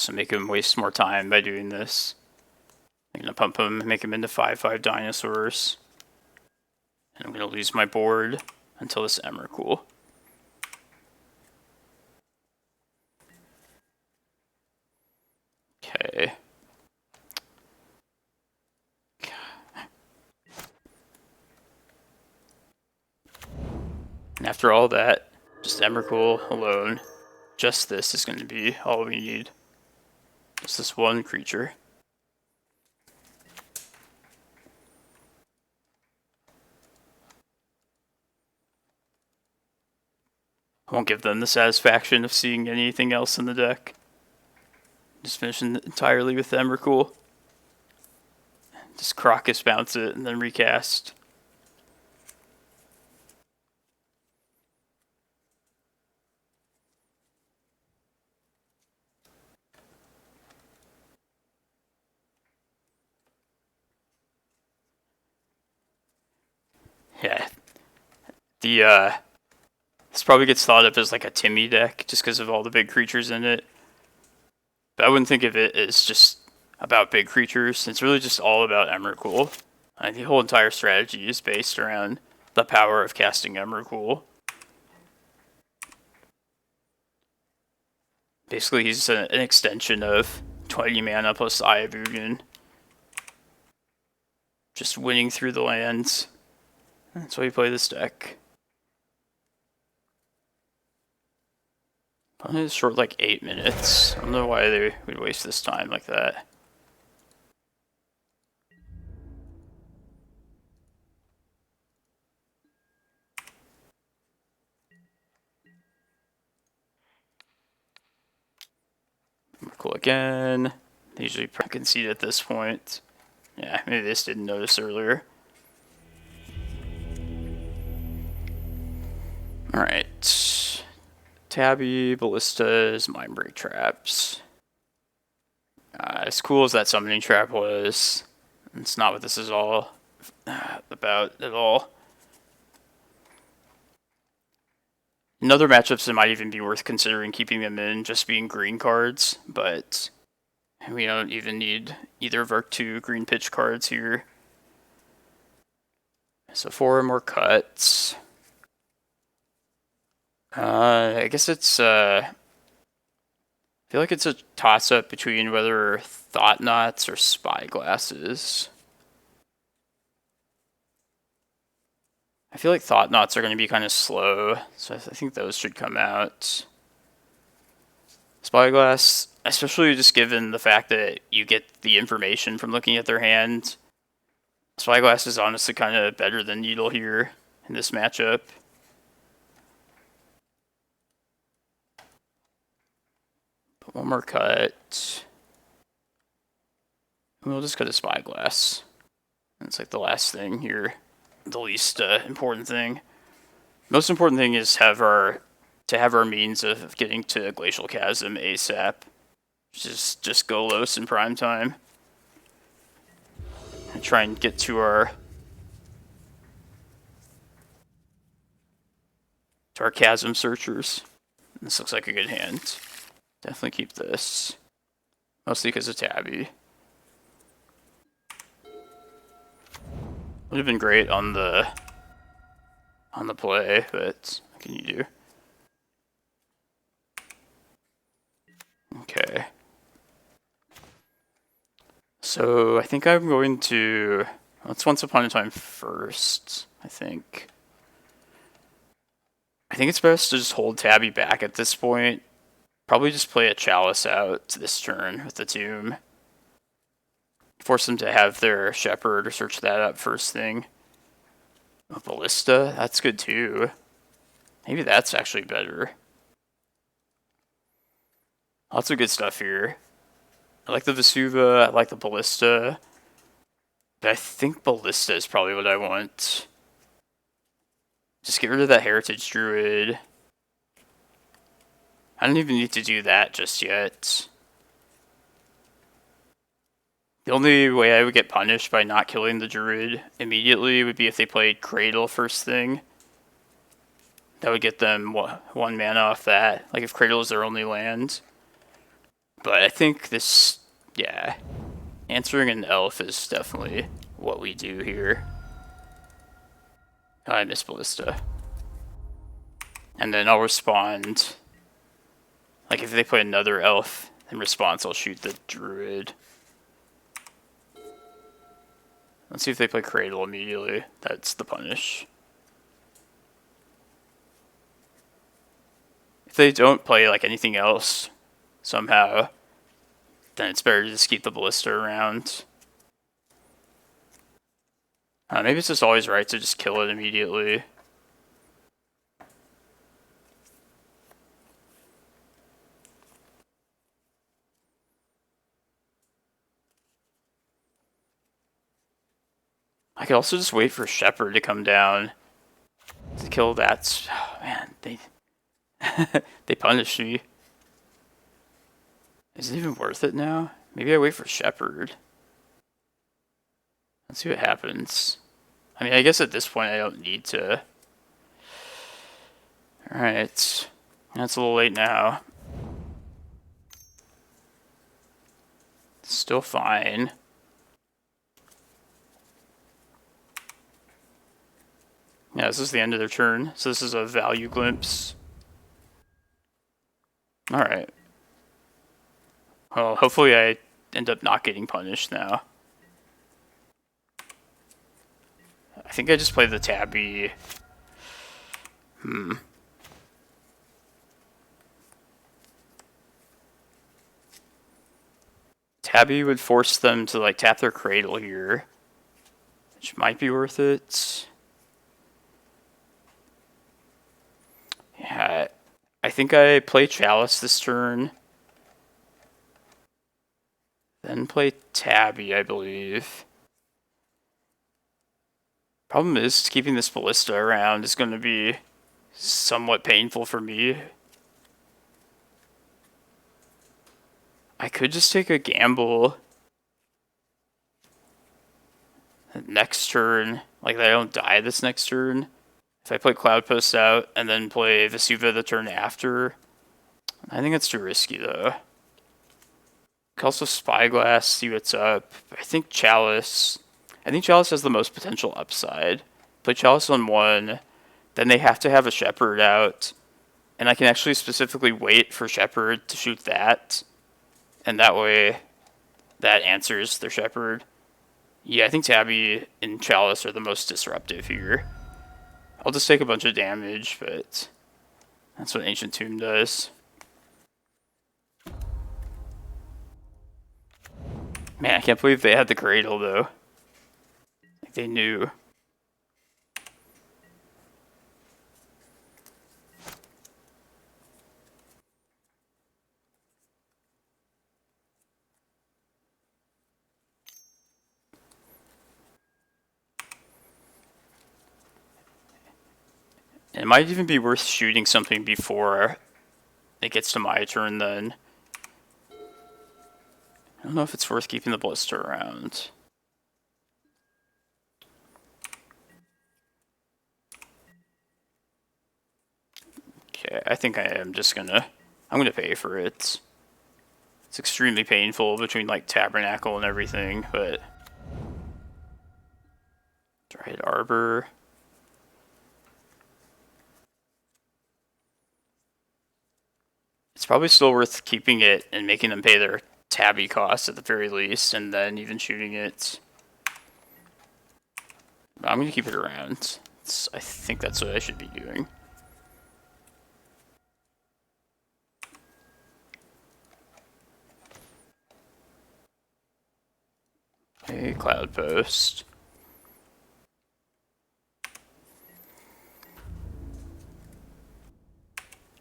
So make him waste more time by doing this. I'm gonna pump him, make him into 5/5 dinosaurs. And I'm gonna lose my board until this Emrakul. Okay. And after all that, just Emrakul alone, just this is going to be all we need. Just this one creature. I won't give them the satisfaction of seeing anything else in the deck. Just finishing entirely with Emrakul. Just Karakas bounce it and then recast. Yeah. This probably gets thought of as like a Timmy deck just because of all the big creatures in it. But I wouldn't think of it as just about big creatures. It's really just all about Emrakul. The whole entire strategy is based around the power of casting Emrakul. Basically, he's an extension of 20 mana plus Eye of Ugin. Just winning through the lands. That's why you play this deck. Probably short like 8 minutes. I don't know why they would waste this time like that. Cool again. They usually concede at this point. Yeah, maybe they just didn't notice earlier. Alright. Tabby, Ballistas, Mindbreak Traps. As cool as that Summoning Trap was, it's not what this is all about at all. In other matchups, it might even be worth considering keeping them in, just being green cards, but we don't even need either of our 2 green pitch cards here. So 4 more cuts. I guess it's, I feel like it's a toss-up between whether Thought-Knots or Spyglasses. I feel like Thought-Knots are going to be kind of slow, so I think those should come out. Spyglass, especially just given the fact that you get the information from looking at their hand. Spyglass is honestly kind of better than Needle here in this matchup. Put one more cut. We'll just cut a Spyglass. It's like the last thing here. The least important thing. Most important thing is to have our means of getting to Glacial Chasm ASAP. Just Golos in prime time. And try and get to our Chasm Searchers. This looks like a good hand. Definitely keep this. Mostly because of Tabby. Would have been great on the play, but what can you do? Okay. So I think I'm going to, let's Once Upon a Time first, I think. I think it's best to just hold Tabby back at this point. Probably just play a Chalice out this turn with the Tomb. Force them to have their Shepherd or search that up first thing. A Ballista, that's good too. Maybe that's actually better. Lots of good stuff here. I like the Vesuva, I like the Ballista. But I think Ballista is probably what I want. Just get rid of that Heritage Druid. I don't even need to do that just yet. The only way I would get punished by not killing the Druid immediately would be if they played Cradle first thing. That would get them 1 mana off that. Like if Cradle is their only land. But I think this, yeah, answering an elf is definitely what we do here. Oh, I miss Ballista. And then I'll respond. Like, if they play another elf, in response I'll shoot the druid. Let's see if they play Cradle immediately. That's the punish. If they don't play, like, anything else, somehow, then it's better to just keep the Ballista around. Maybe it's just always right to just kill it immediately. I could also just wait for Shepherd to come down to kill that. Oh, man, they they punished me. Is it even worth it now? Maybe I wait for Shepherd. Let's see what happens. I mean, I guess at this point I don't need to. Alright. That's a little late now. Still fine. Yeah, this is the end of their turn. So this is a value glimpse. Alright. Well, hopefully I end up not getting punished now. I think I just played the Tabby. Tabby would force them to, like, tap their Cradle here, which might be worth it. Yeah, I think I play Chalice this turn. Then play Tabby, I believe. Problem is, keeping this Ballista around is going to be somewhat painful for me. I could just take a gamble next turn, like that I don't die this next turn. If I play Cloudpost out and then play Vesuva the turn after, I think it's too risky though. Could also Spyglass, see what's up. I think Chalice has the most potential upside. Play Chalice on one, then they have to have a Shepherd out, and I can actually specifically wait for Shepherd to shoot that, and that way that answers their Shepherd. Yeah, I think Tabby and Chalice are the most disruptive here. I'll just take a bunch of damage, but that's what Ancient Tomb does. Man, I can't believe they had the Cradle, though. Like, they knew. It might even be worth shooting something before it gets to my turn then. I don't know if it's worth keeping the Ballista around. Okay, I think I'm gonna pay for it. It's extremely painful between, like, Tabernacle and everything, but... Dried Arbor. It's probably still worth keeping it and making them pay their Tabby costs at the very least, and then even shooting it. I'm going to keep it around. I think that's what I should be doing. Okay, Cloudpost.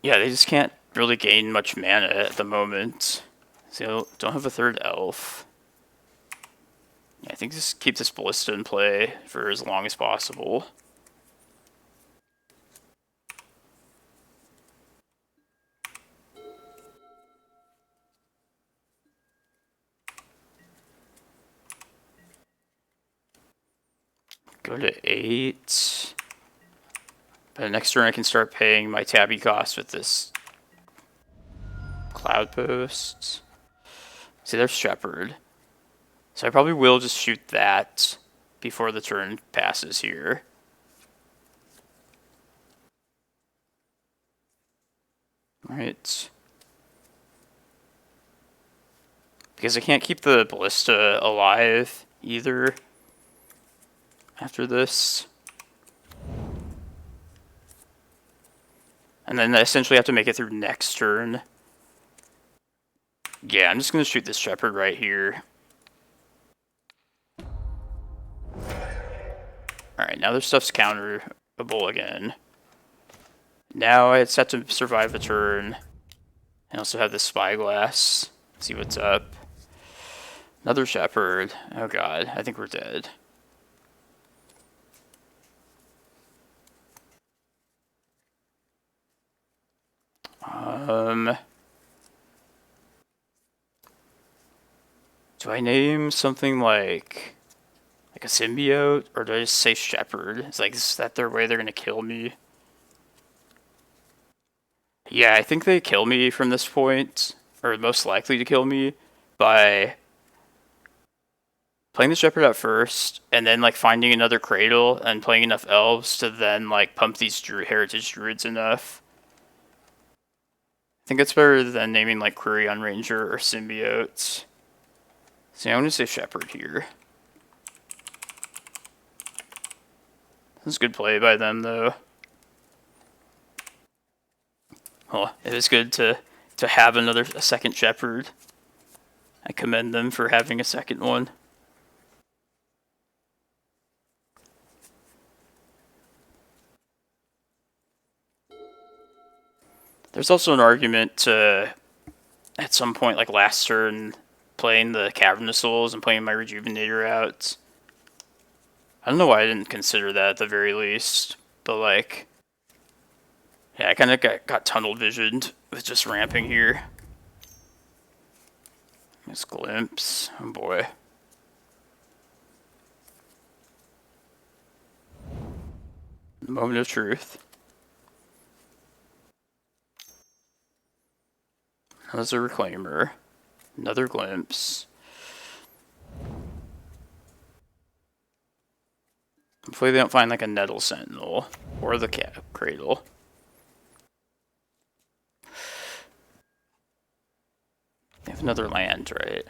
Yeah, they just can't really gain much mana at the moment. So don't have a third elf. Yeah, I think just keep this Ballista in play for as long as possible. Go to 8. But next turn I can start paying my Tabby cost with this Cloudpost. See, there's Shepherd. So I probably will just shoot that before the turn passes here. Alright. Because I can't keep the Ballista alive either after this. And then I essentially have to make it through next turn. Yeah, I'm just going to shoot this Shepherd right here. Alright, now their stuff's counterable again. Now it's set to survive a turn. I also have this Spyglass. See what's up. Another Shepherd. Oh god, I think we're dead. Do I name something like a symbiote, or do I just say Shepherd? It's like, is that their way they're gonna kill me? Yeah, I think they kill me from this point, or most likely to kill me, by playing the Shepherd out first, and then like finding another Cradle and playing enough Elves to then like pump these Heritage Druids enough. I think it's better than naming like Quirion Ranger or Symbiotes. So I'm gonna say Shepherd here. That's good play by them, though. Well, it is good to have a second Shepherd. I commend them for having a second one. There's also an argument to, at some point, like last turn, playing the Cavern of Souls and playing my Rejuvenator out. I don't know why I didn't consider that at the very least, but like, yeah, I kind of got tunnel visioned with just ramping here. This glimpse, oh boy. The moment of truth. There's a Reclaimer. Another glimpse. Hopefully they don't find like a Nettle Sentinel or the Cradle. They have another land, right?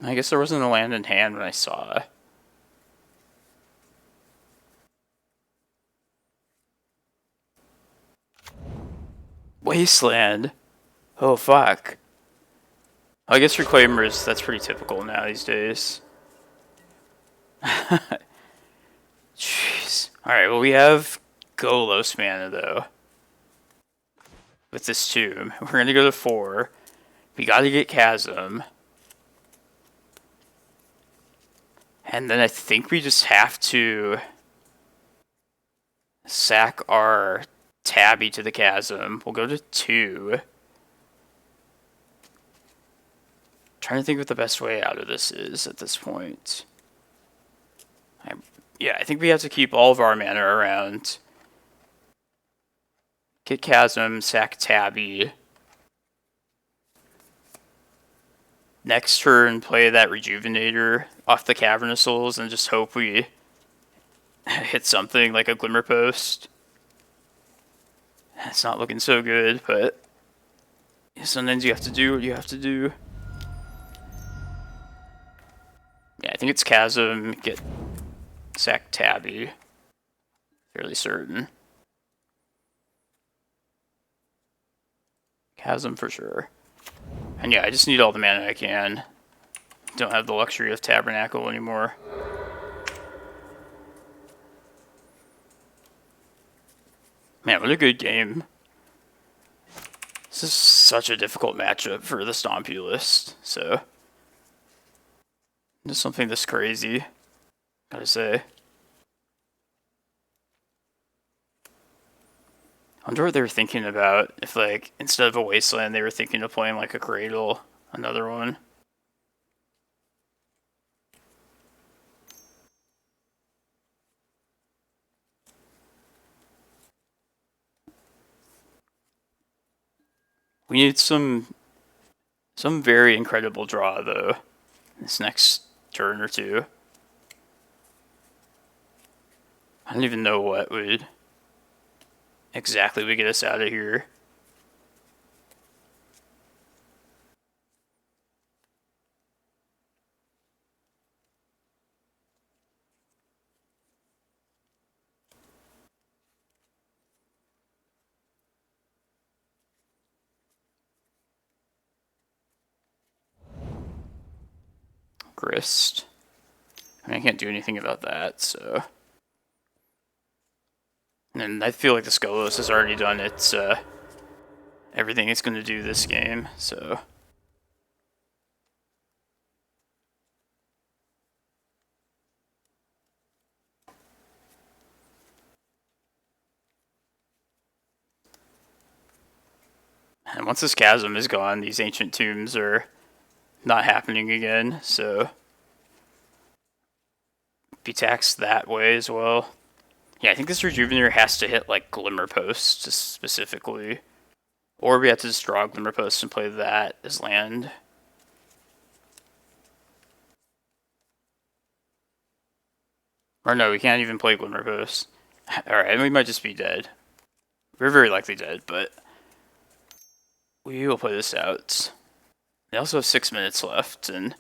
I guess there wasn't a land in hand when I saw. Wasteland. Oh fuck. I guess Reclaimers, that's pretty typical now these days. Jeez. Alright, well we have Golos mana though. With this tomb. We're gonna go to 4. We gotta get Chasm. And then I think we just have to sack our Tabby to the Chasm. We'll go to 2. Trying to think what the best way out of this is at this point. Yeah, I think we have to keep all of our mana around. Get Chasm, sack Tabby. Next turn, play that Rejuvenator off the Cavern of Souls and just hope we hit something like a Glimmerpost. It's not looking so good, but sometimes you have to do what you have to do. Yeah, I think it's Chasm, get sack Tabby. Fairly certain. Chasm for sure. And yeah, I just need all the mana I can. Don't have the luxury of Tabernacle anymore. Man, what a good game. This is such a difficult matchup for the Stompy list, so just something this crazy, gotta say. I wonder what they were thinking about, if like, instead of a Wasteland, they were thinking of playing like a Cradle, another one. We need some very incredible draw, though, this next turn or two. I don't even know what would exactly get us out of here. Grist. I mean, I can't do anything about that, so... And I feel like the Golos has already done its, everything it's going to do this game, so... And once this chasm is gone, these ancient tombs are not happening again, so... Be taxed that way as well. Yeah, I think this Rejuvenator has to hit, like, Glimmerpost, specifically. Or we have to just draw Glimmerpost and play that as land. Or no, we can't even play Glimmerpost. Alright, we might just be dead. We're very likely dead, but... we will play this out. They also have 6 minutes left, and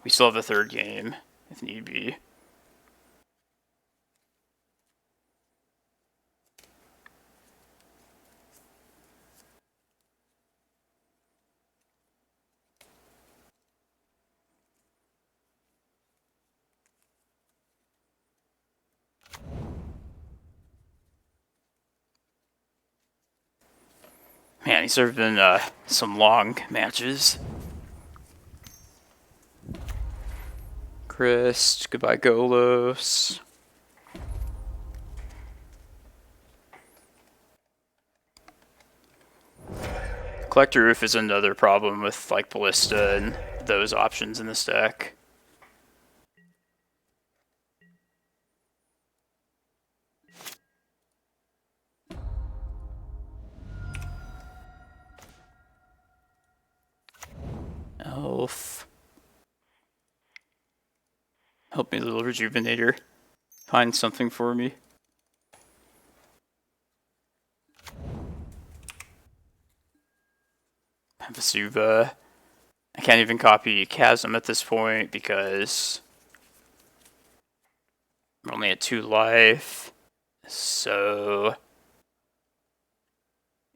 we still have a third game, if need be. Man, these have been some long matches. Christ, goodbye Golos. Collector Roof is another problem with like Ballista and those options in this deck. Elf. Help me, little Rejuvenator. Find something for me. Vesuva. I can't even copy Chasm at this point because I'm only at 2 life. So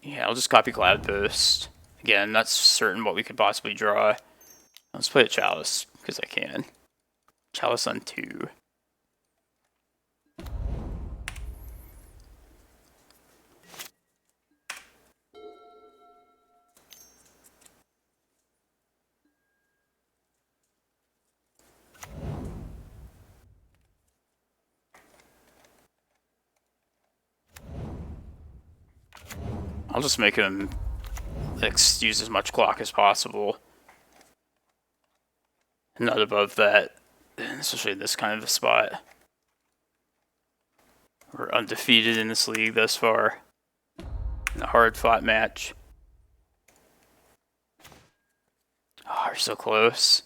yeah, I'll just copy Cloudpost. Again, not certain what we could possibly draw. Let's play a Chalice because I can. Chalice on 2. I'll just make him use as much clock as possible. Not above that, especially in this kind of a spot. We're undefeated in this league thus far. In a hard-fought match. Oh, we're so close.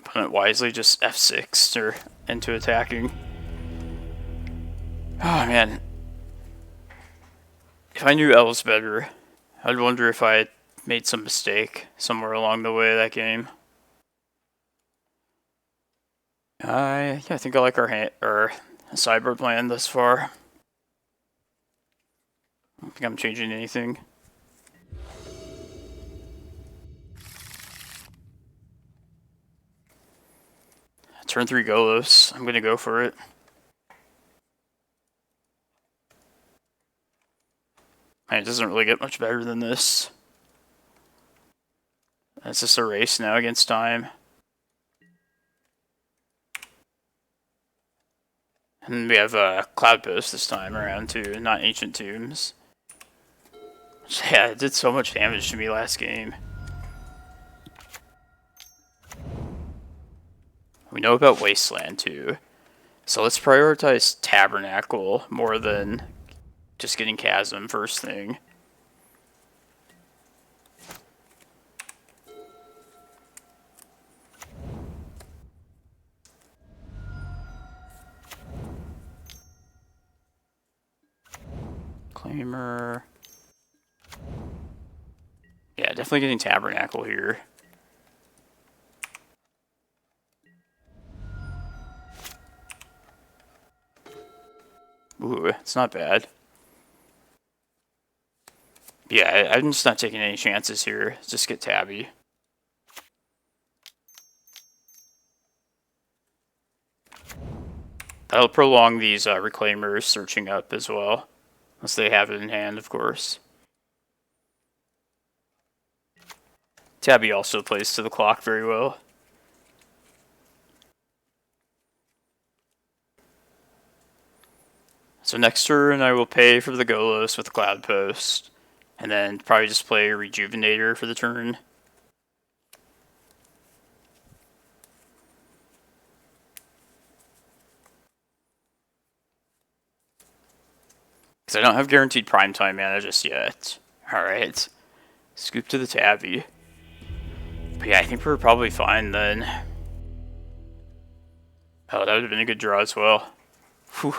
Opponent wisely just F6 or into attacking. Oh man. If I knew Elves better, I'd wonder if I had made some mistake somewhere along the way of that game. Yeah, I think I like our sideboard plan thus far. I don't think I'm changing anything. Turn 3 Golos. I'm gonna go for it. Man, it doesn't really get much better than this. It's just a race now against time. And we have Cloudpost this time around too, not Ancient Tombs. Yeah, it did so much damage to me last game. We know about Wasteland too. So let's prioritize Tabernacle more than just getting Chasm first thing. Claimer. Yeah, definitely getting Tabernacle here. Ooh, it's not bad. Yeah, I'm just not taking any chances here. Just get Tabby. That'll prolong these Reclaimers searching up as well. Unless they have it in hand, of course. Tabby also plays to the clock very well. So next turn I will pay for the Golos with Cloudpost. And then probably just play Rejuvenator for the turn. Because I don't have guaranteed primetime mana just yet. Alright. Scoop to the Tabby. But yeah, I think we're probably fine then. Oh, that would have been a good draw as well. Whew.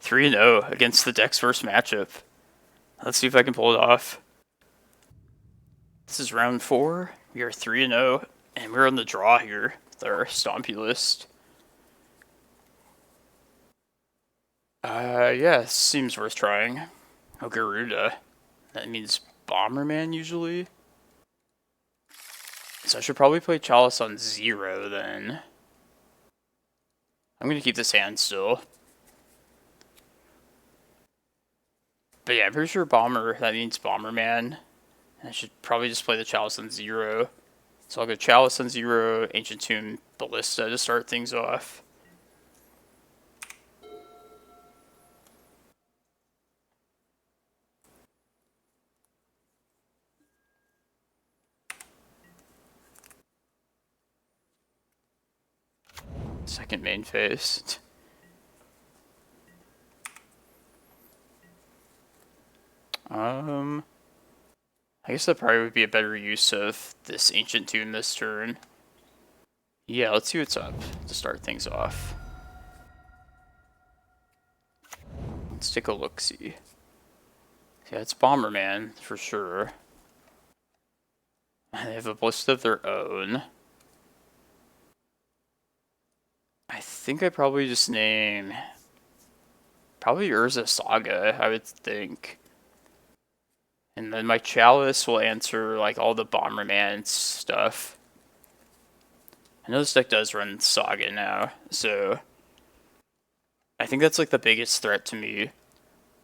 3-0 against the deck's first matchup. Let's see if I can pull it off. This is round 4. We are 3-0, and we're on the draw here with our Stompy list. Yeah, seems worth trying. Oh, Garuda. That means Bomberman usually. So I should probably play Chalice on 0 then. I'm going to keep this hand still. But yeah, I'm pretty sure Bomber, that means Bomberman. I should probably just play the Chalice on 0. So I'll go Chalice on 0, Ancient Tomb, Ballista to start things off. Second main phase. I guess that probably would be a better use of this Ancient Tomb this turn. Yeah, let's see what's up to start things off. Let's take a look-see. Yeah, it's Bomberman, for sure. They have a Ballista of their own. I think I probably just name... Probably Urza Saga, I would think. And then my Chalice will answer, like, all the Bomberman stuff. I know this deck does run Saga now, so... I think that's, like, the biggest threat to me.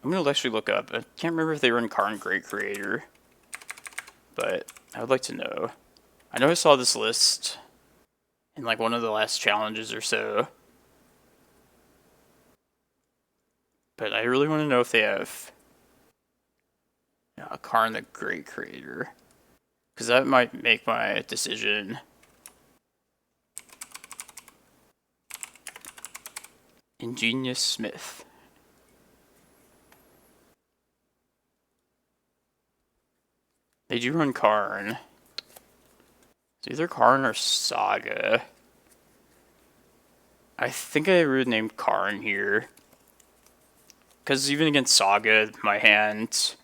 I'm gonna actually look up. I can't remember if they run Karn Great Creator. But I would like to know. I know I saw this list in, like, one of the last challenges or so. But I really want to know if they have... Karn the Great Creator. Because that might make my decision. Ingenious Smith. They do run Karn. It's either Karn or Saga. I think I would name Karn here. Because even against Saga, my hand...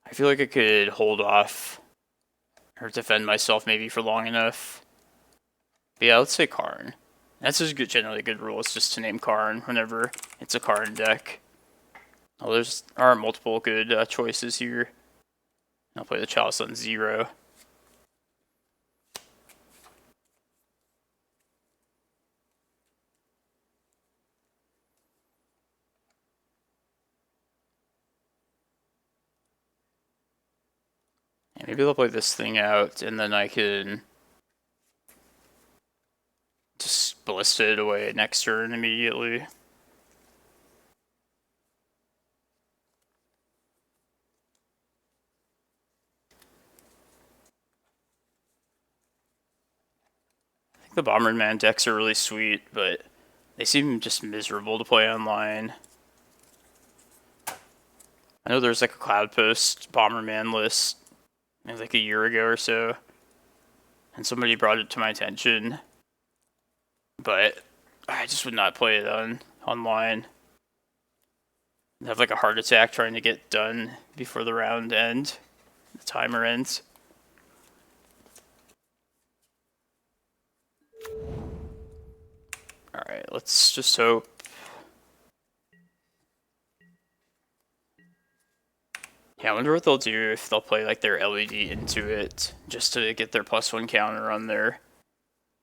I feel like I could hold off or defend myself maybe for long enough. But yeah, let's say Karn. That's just generally a good rule. It's just to name Karn whenever it's a Karn deck. Oh, there are multiple good choices here. I'll play the Chalice on 0. And maybe they'll play this thing out, and then I can just Ballista it away next turn immediately. The Bomberman decks are really sweet, but they seem just miserable to play online. I know there's like a Cloudpost Bomberman list maybe like a year ago or so, and somebody brought it to my attention, but I just would not play it online. I'd have like a heart attack trying to get done before the round ends. The timer ends. Alright, let's just hope. Yeah, I wonder what they'll do if they'll play like their LED into it, just to get their +1 counter on their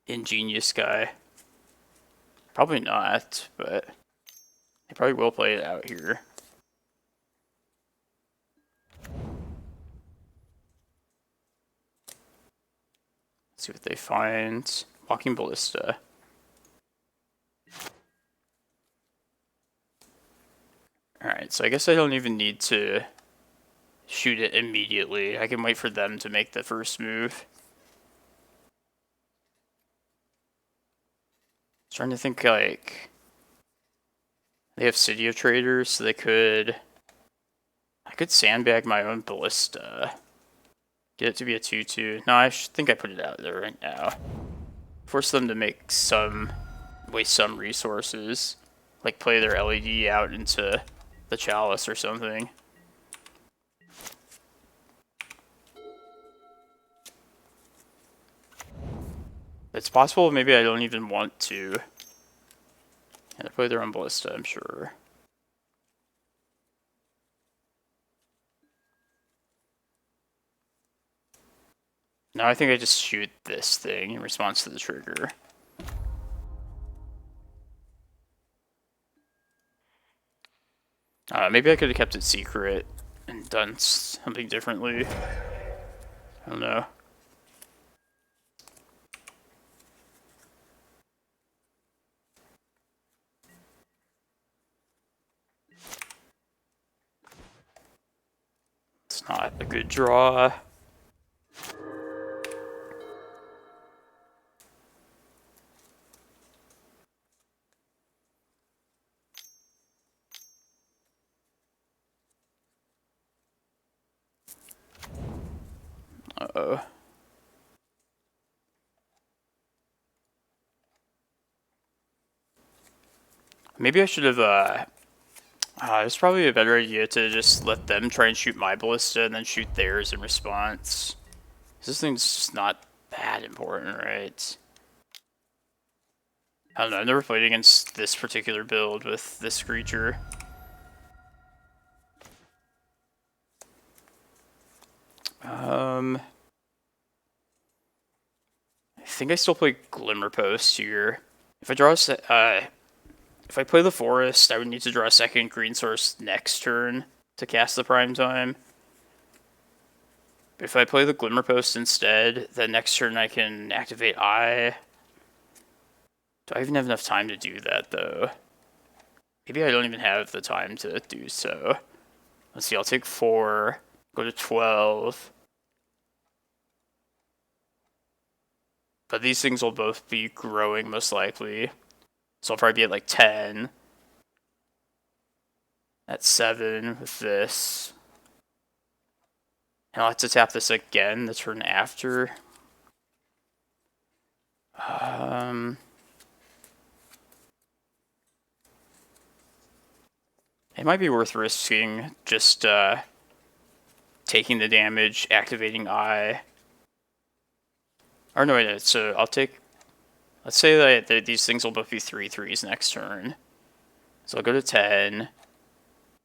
ingenious guy. Probably not, but they probably will play it out here. Let's see what they find. Walking Ballista. Alright, so I guess I don't even need to shoot it immediately. I can wait for them to make the first move. Trying to think, like, they have City of Traders, so I could sandbag my own Ballista. Get it to be a 2/2. No, I think I put it out there right now. Force them to waste some resources. Like play their LED out into the Chalice or something. It's possible maybe I don't even want to. Yeah, they play their own Ballista, I'm sure. Now I think I just shoot this thing in response to the trigger. Maybe I could have kept it secret and done something differently. I don't know. It's not a good draw. Uh-oh. Maybe I should have, it's probably a better idea to just let them try and shoot my Ballista and then shoot theirs in response. This thing's just not that important, right? I don't know, I've never played against this particular build with this creature. I think I still play Glimmerpost here. If I draw if I play the Forest, I would need to draw a second green source next turn to cast the Prime Time. If I play the Glimmerpost instead, then next turn I can activate Eye. Do I even have enough time to do that, though? Maybe I don't even have the time to do so. Let's see, I'll take 4, go to 12. But these things will both be growing, most likely. So I'll probably be at like 10. At 7 with this. And I'll have to tap this again the turn after. It might be worth risking just taking the damage, activating Eye. Or no, wait, so I'll take... Let's say that these things will both be 3/3s next turn. So I'll go to 10.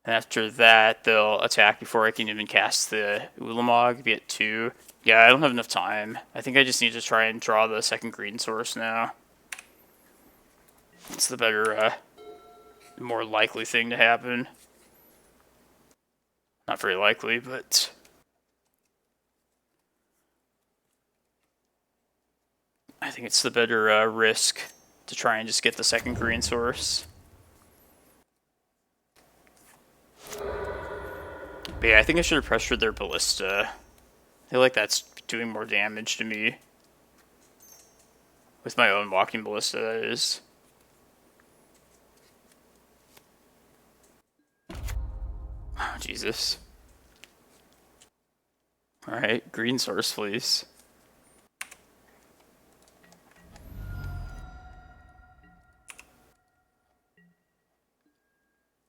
And after that, they'll attack before I can even cast the Ulamog, be at 2. Yeah, I don't have enough time. I think I just need to try and draw the second green source now. It's the better, more likely thing to happen. Not very likely, but... I think it's the better risk to try and just get the second green source. But yeah, I think I should have pressured their Ballista. I feel like that's doing more damage to me. With my own Walking Ballista, that is. Oh, Jesus. Alright, green Source Fleece.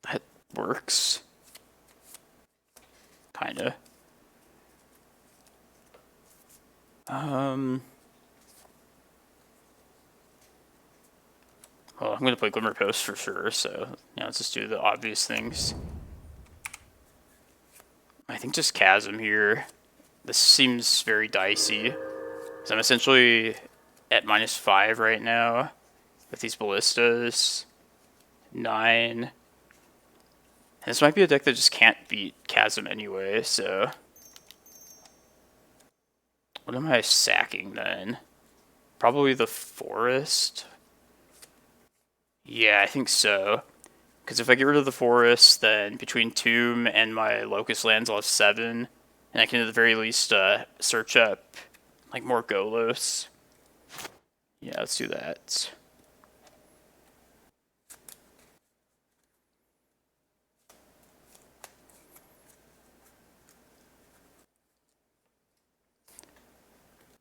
That works. Kinda. Well, I'm gonna play Glimmerpost for sure, so yeah, let's just do the obvious things. I think just Chasm here. This seems very dicey. Because I'm essentially at -5 right now with these ballistas. 9. And this might be a deck that just can't beat Chasm anyway, so. What am I sacking then? Probably the Forest? Yeah, I think so. Because if I get rid of the Forest, then between Tomb and my Locust lands, I'll have 7. And I can at the very least search up like more Golos. Yeah, let's do that.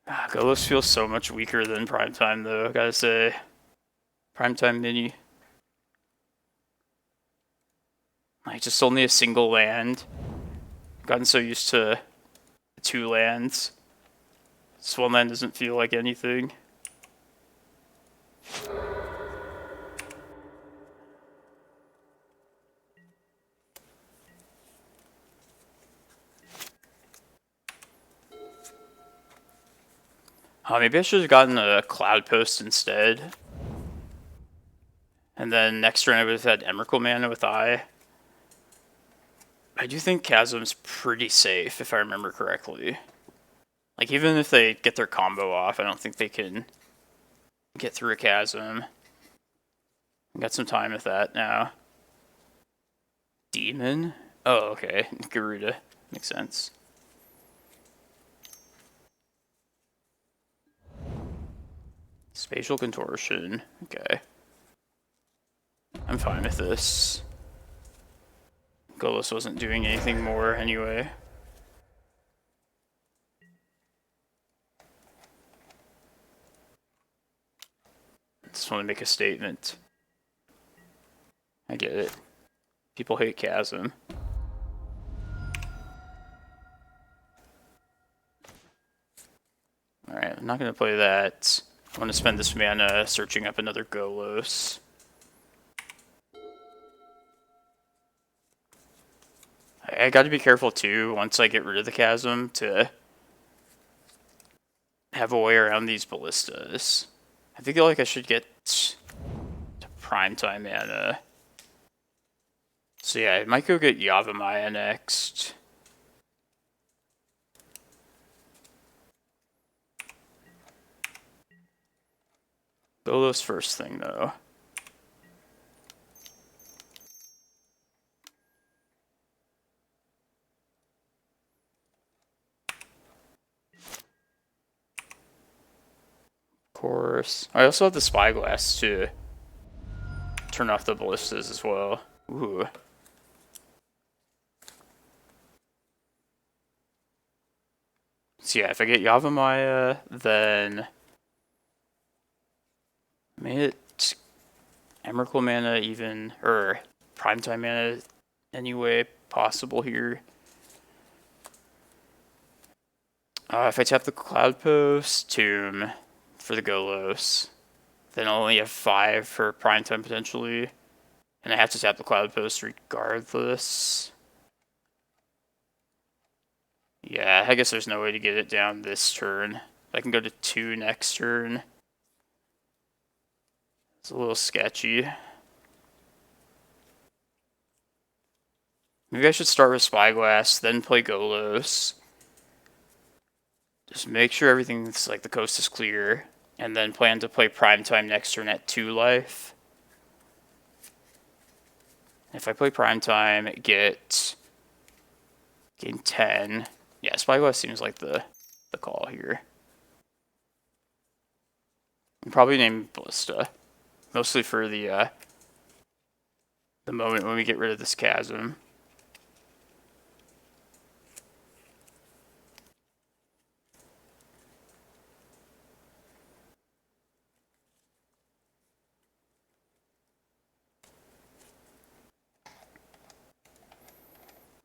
Golos feels so much weaker than Primetime though, gotta say. Primetime Mini. Like, just only a single land. I've gotten so used to 2 lands. This 1 land doesn't feel like anything. Maybe I should have gotten a Cloudpost instead. And then next turn I would have had Emrakul mana with Eye. I do think Chasm's pretty safe, if I remember correctly. Like, even if they get their combo off, I don't think they can get through a Chasm. Got some time with that now. Demon? Oh, okay. Garuda. Makes sense. Spatial Contortion. Okay. I'm fine with this. Golos wasn't doing anything more anyway. Just want to make a statement. I get it. People hate Chasm. Alright, I'm not going to play that. I want to spend this mana searching up another Golos. I got to be careful too once I get rid of the Chasm to have a way around these ballistas. I feel like I should get to Primetime mana. So yeah, I might go get Yavimaya next. Golos first thing though. Course. I also have the Spyglass to turn off the ballistas as well. Ooh. So yeah, if I get Yavimaya, then made it Emrakul mana even, or Primetime mana anyway possible here. If I tap the Cloudpost, Tomb for the Golos, then I'll only have 5 for Primetime potentially. And I have to tap the Cloudpost regardless. Yeah, I guess there's no way to get it down this turn. I can go to 2 next turn. It's a little sketchy. Maybe I should start with Spyglass, then play Golos. Just make sure everything's like the coast is clear, and then plan to play Primetime next turn at 2 life. If I play Primetime, gain 10. Yeah, Spyglass seems like the call here. Probably name Ballista. Mostly for the moment when we get rid of this chasm.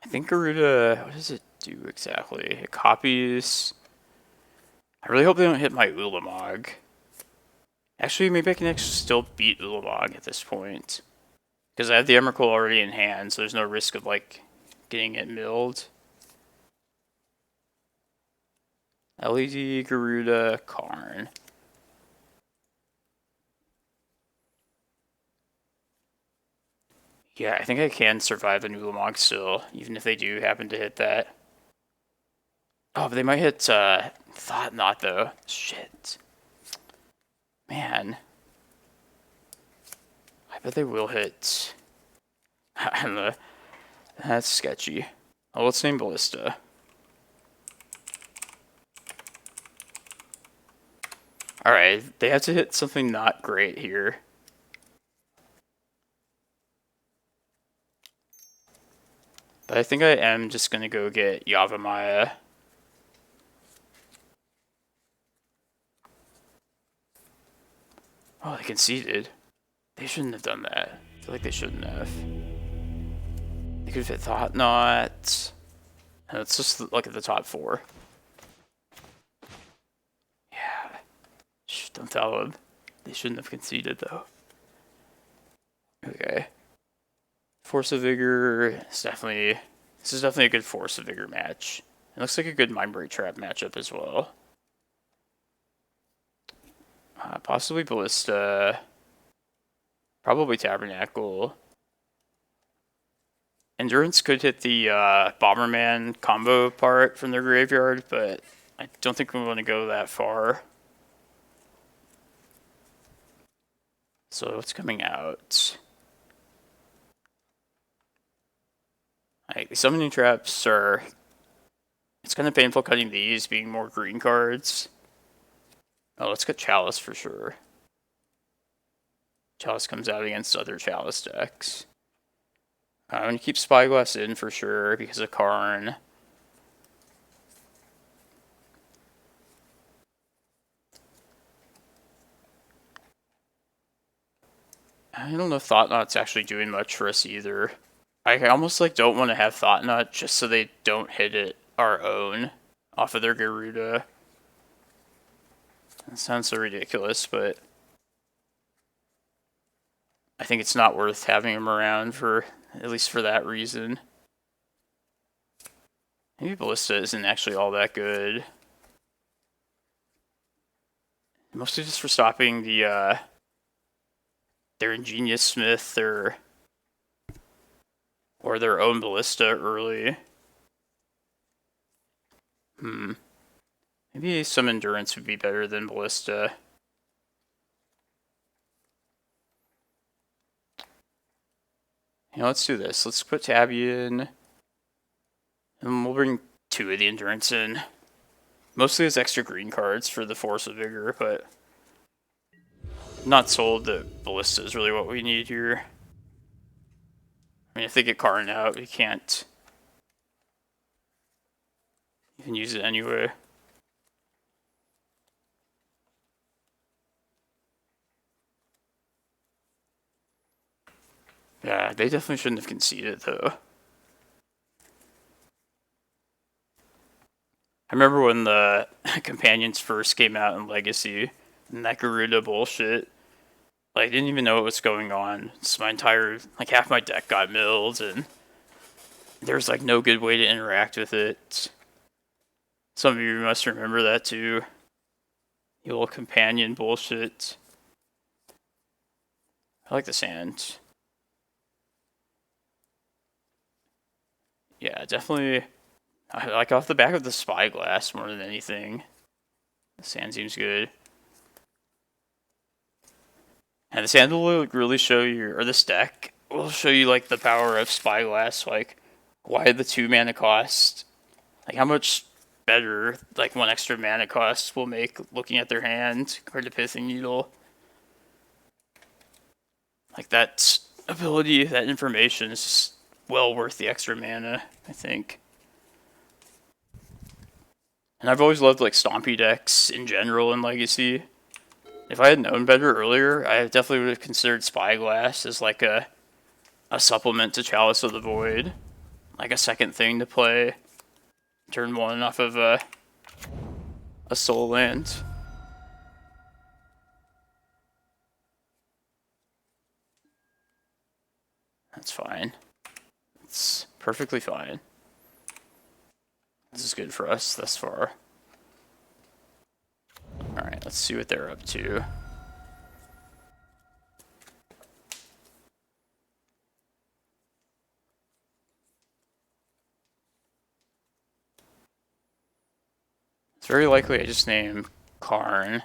I think Garuda, what does it do exactly? It copies. I really hope they don't hit my Ulamog. Actually, maybe I can actually still beat Ulamog at this point. Because I have the Emrakul already in hand, so there's no risk of, like, getting it milled. LED, Garuda, Karn. Yeah, I think I can survive the Ulamog still, even if they do happen to hit that. Oh, but they might hit Thought-Knot, though. Shit. Man. I bet they will hit. I don't know. That's sketchy. Oh, let's name Ballista. Alright, they have to hit something not great here. But I think I am just gonna go get Yavimaya. Oh, they conceded. They shouldn't have done that. I feel like they shouldn't have. They could have hit Thought-Knot. And let's just look at the top 4. Yeah. Shh, don't tell them. They shouldn't have conceded, though. Okay. Force of Vigor is definitely... This is definitely a good Force of Vigor match. It looks like a good Mindbreak Trap matchup as well. Possibly Ballista. Probably Tabernacle. Endurance could hit the Bomberman combo part from their graveyard, but I don't think we want to go that far. So what's coming out? Alright, the summoning traps are... It's kind of painful cutting these, being more green cards. Oh, let's get Chalice for sure. Chalice comes out against other Chalice decks. I'm going to keep Spyglass in for sure because of Karn. I don't know if Thought-Knot's actually doing much for us either. I almost like don't want to have Thought-Knot just so they don't hit it our own off of their Garuda. That sounds so ridiculous, but I think it's not worth having him around for, at least for that reason. Maybe Ballista isn't actually all that good. Mostly just for stopping the, their Ingenious Smith or their own Ballista early. Maybe some Endurance would be better than Ballista. You know, let's do this. Let's put Tabby in. And we'll bring 2 of the Endurance in. Mostly as extra green cards for the Force of Vigor, but I'm not sold that Ballista is really what we need here. I mean, if they get Karn out, we can't even use it anyway. Yeah, they definitely shouldn't have conceded, though. I remember when the Companions first came out in Legacy, and that Garuda bullshit. Like, I didn't even know what was going on. So my entire, like, half my deck got milled, and there's, like, no good way to interact with it. Some of you must remember that, too. The little Companion bullshit. I like the sand. Yeah, definitely. I like off the back of the Spyglass more than anything. The sand seems good. And the sand will really show you, or this deck will show you like the power of Spyglass, like why the 2 mana cost, like how much better like 1 extra mana cost will make looking at their hand compared to Pithing Needle. Like, that ability, that information is just well worth the extra mana, I think. And I've always loved, like, Stompy decks in general in Legacy. If I had known better earlier, I definitely would have considered Spyglass as, like, a supplement to Chalice of the Void. Like, a second thing to play turn 1 off of a soul land. That's fine. It's perfectly fine. This is good for us thus far. Alright, let's see what they're up to. It's very likely I just name Karn.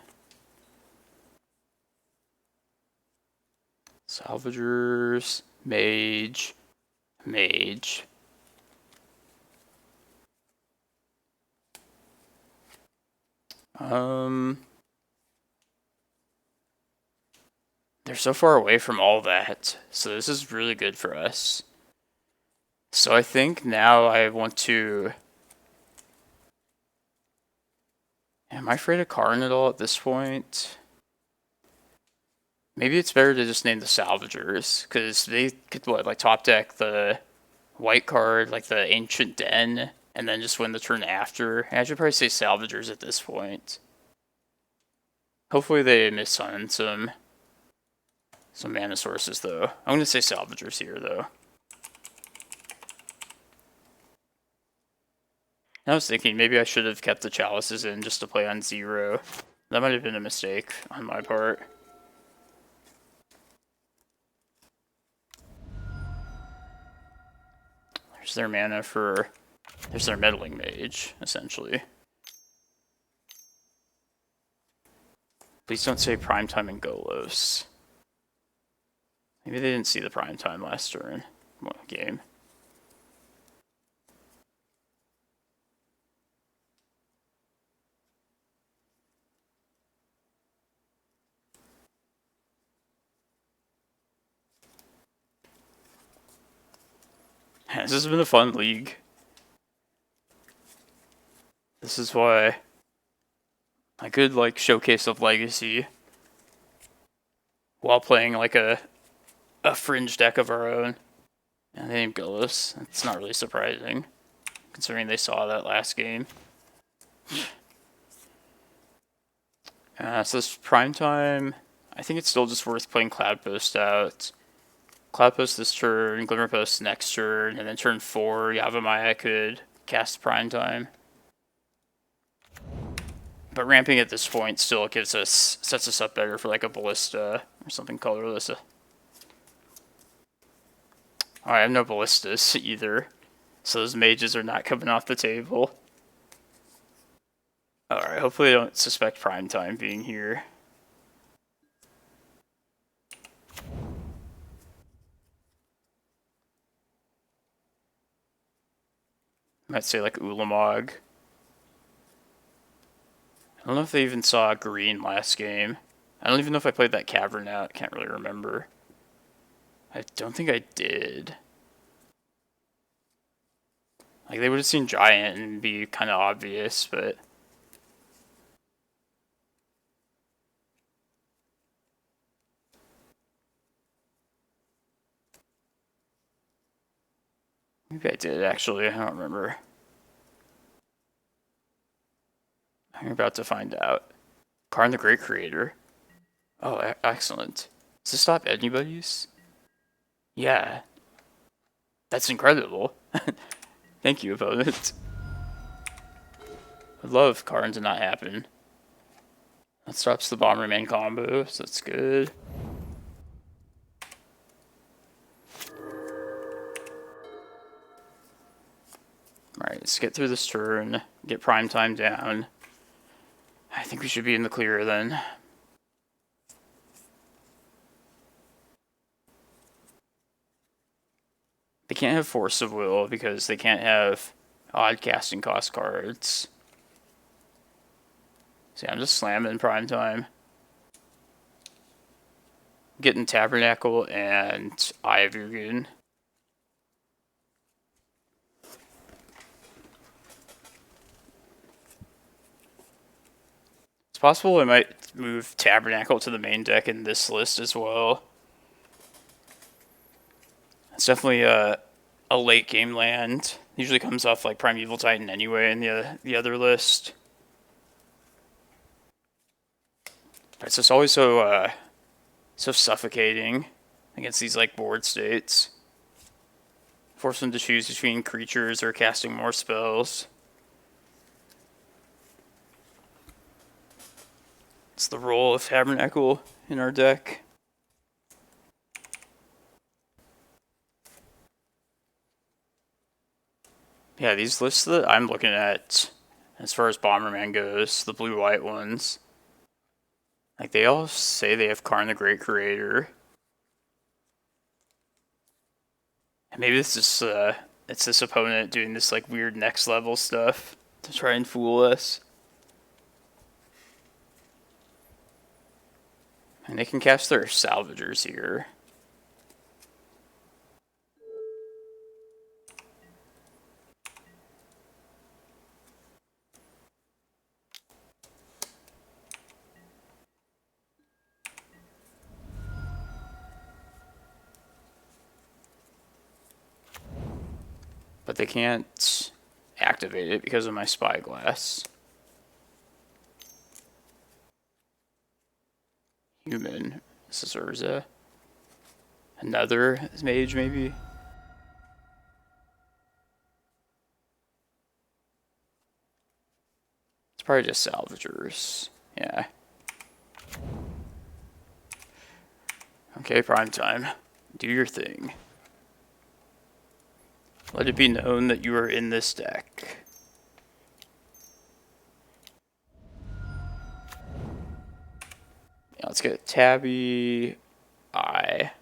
Salvagers, Mage, Mage. They're so far away from all that, so this is really good for us. So I think now I want to... Am I afraid of Karn at all at this point? Maybe it's better to just name the Salvagers, because they could, what, like, top deck the white card, like the Ancient Den, and then just win the turn after. I should probably say Salvagers at this point. Hopefully they miss on some mana sources, though. I'm going to say Salvagers here, though. I was thinking maybe I should have kept the Chalices in just to play on 0. That might have been a mistake on my part. There's their mana for... There's their Meddling Mage, essentially. Please don't say Primetime and Golos. Maybe they didn't see the Primetime last turn. Game. This has been a fun league. This is why a good, like, showcase of Legacy while playing, like, a fringe deck of our own. And they named Golos. It's not really surprising, considering they saw that last game. So this Primetime, I think it's still just worth playing Cloudpost out. Cloudpost this turn, Glimmerpost next turn, and then turn 4, Yavimaya could cast Primetime. But ramping at this point still sets us up better for like a Ballista or something colorless. Oh, I have no Ballistas either, so those mages are not coming off the table. Alright, hopefully I don't suspect Primetime being here. Might say like Ulamog. I don't know if they even saw green last game. I don't even know if I played that Cavern out. Can't really remember. I don't think I did. Like, they would have seen Giant and be kind of obvious, but... Maybe I did, actually. I don't remember. I'm about to find out. Karn the Great Creator. Oh, excellent. Does this stop anybody's? Yeah. That's incredible. Thank you, opponent. I'd love Karn to not happen. That stops the Bomberman combo, so that's good. Alright, let's get through this turn, get Primetime down. I think we should be in the clear then. They can't have Force of Will because they can't have odd casting cost cards. See, I'm just slamming Primetime. getting Tabernacle and Eye of Ugin. It's possible I might move Tabernacle to the main deck in this list as well. It's definitely a late game land. Usually comes off like Primeval Titan anyway in the other list. It's just always so suffocating against these like board states. Force them to choose between creatures or casting more spells. It's the role of Tabernacle in our deck. Yeah, these lists that I'm looking at, as far as Bomberman goes, the blue-white ones, like they all say they have Karn the Great Creator. And maybe this is it's this opponent doing this like weird next level stuff to try and fool us. And they can cast their Salvagers here. But they can't activate it because of my Spyglass. Human. This is Urza. Another mage, maybe? It's probably just Salvagers. Yeah. Okay, prime time. Do your thing. Let it be known that you are in this deck. Yeah, let's get Tabby, Eye.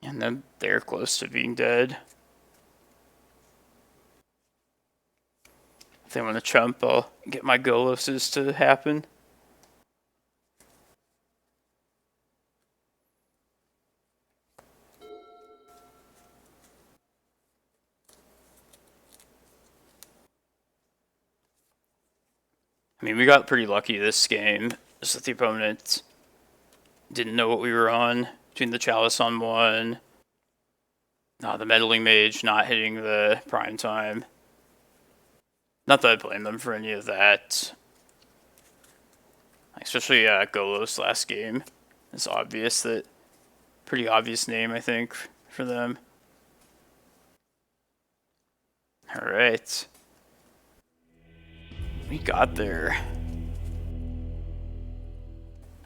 And then they're close to being dead. If they want to chump, I'll get my Goloses to happen. I mean, we got pretty lucky this game. Just that the opponent didn't know what we were on. Between the Chalice on one, the Meddling Mage not hitting the prime time. Not that I blame them for any of that. Especially Golos last game. It's obvious that... Pretty obvious name, I think, for them. Alright. We got there.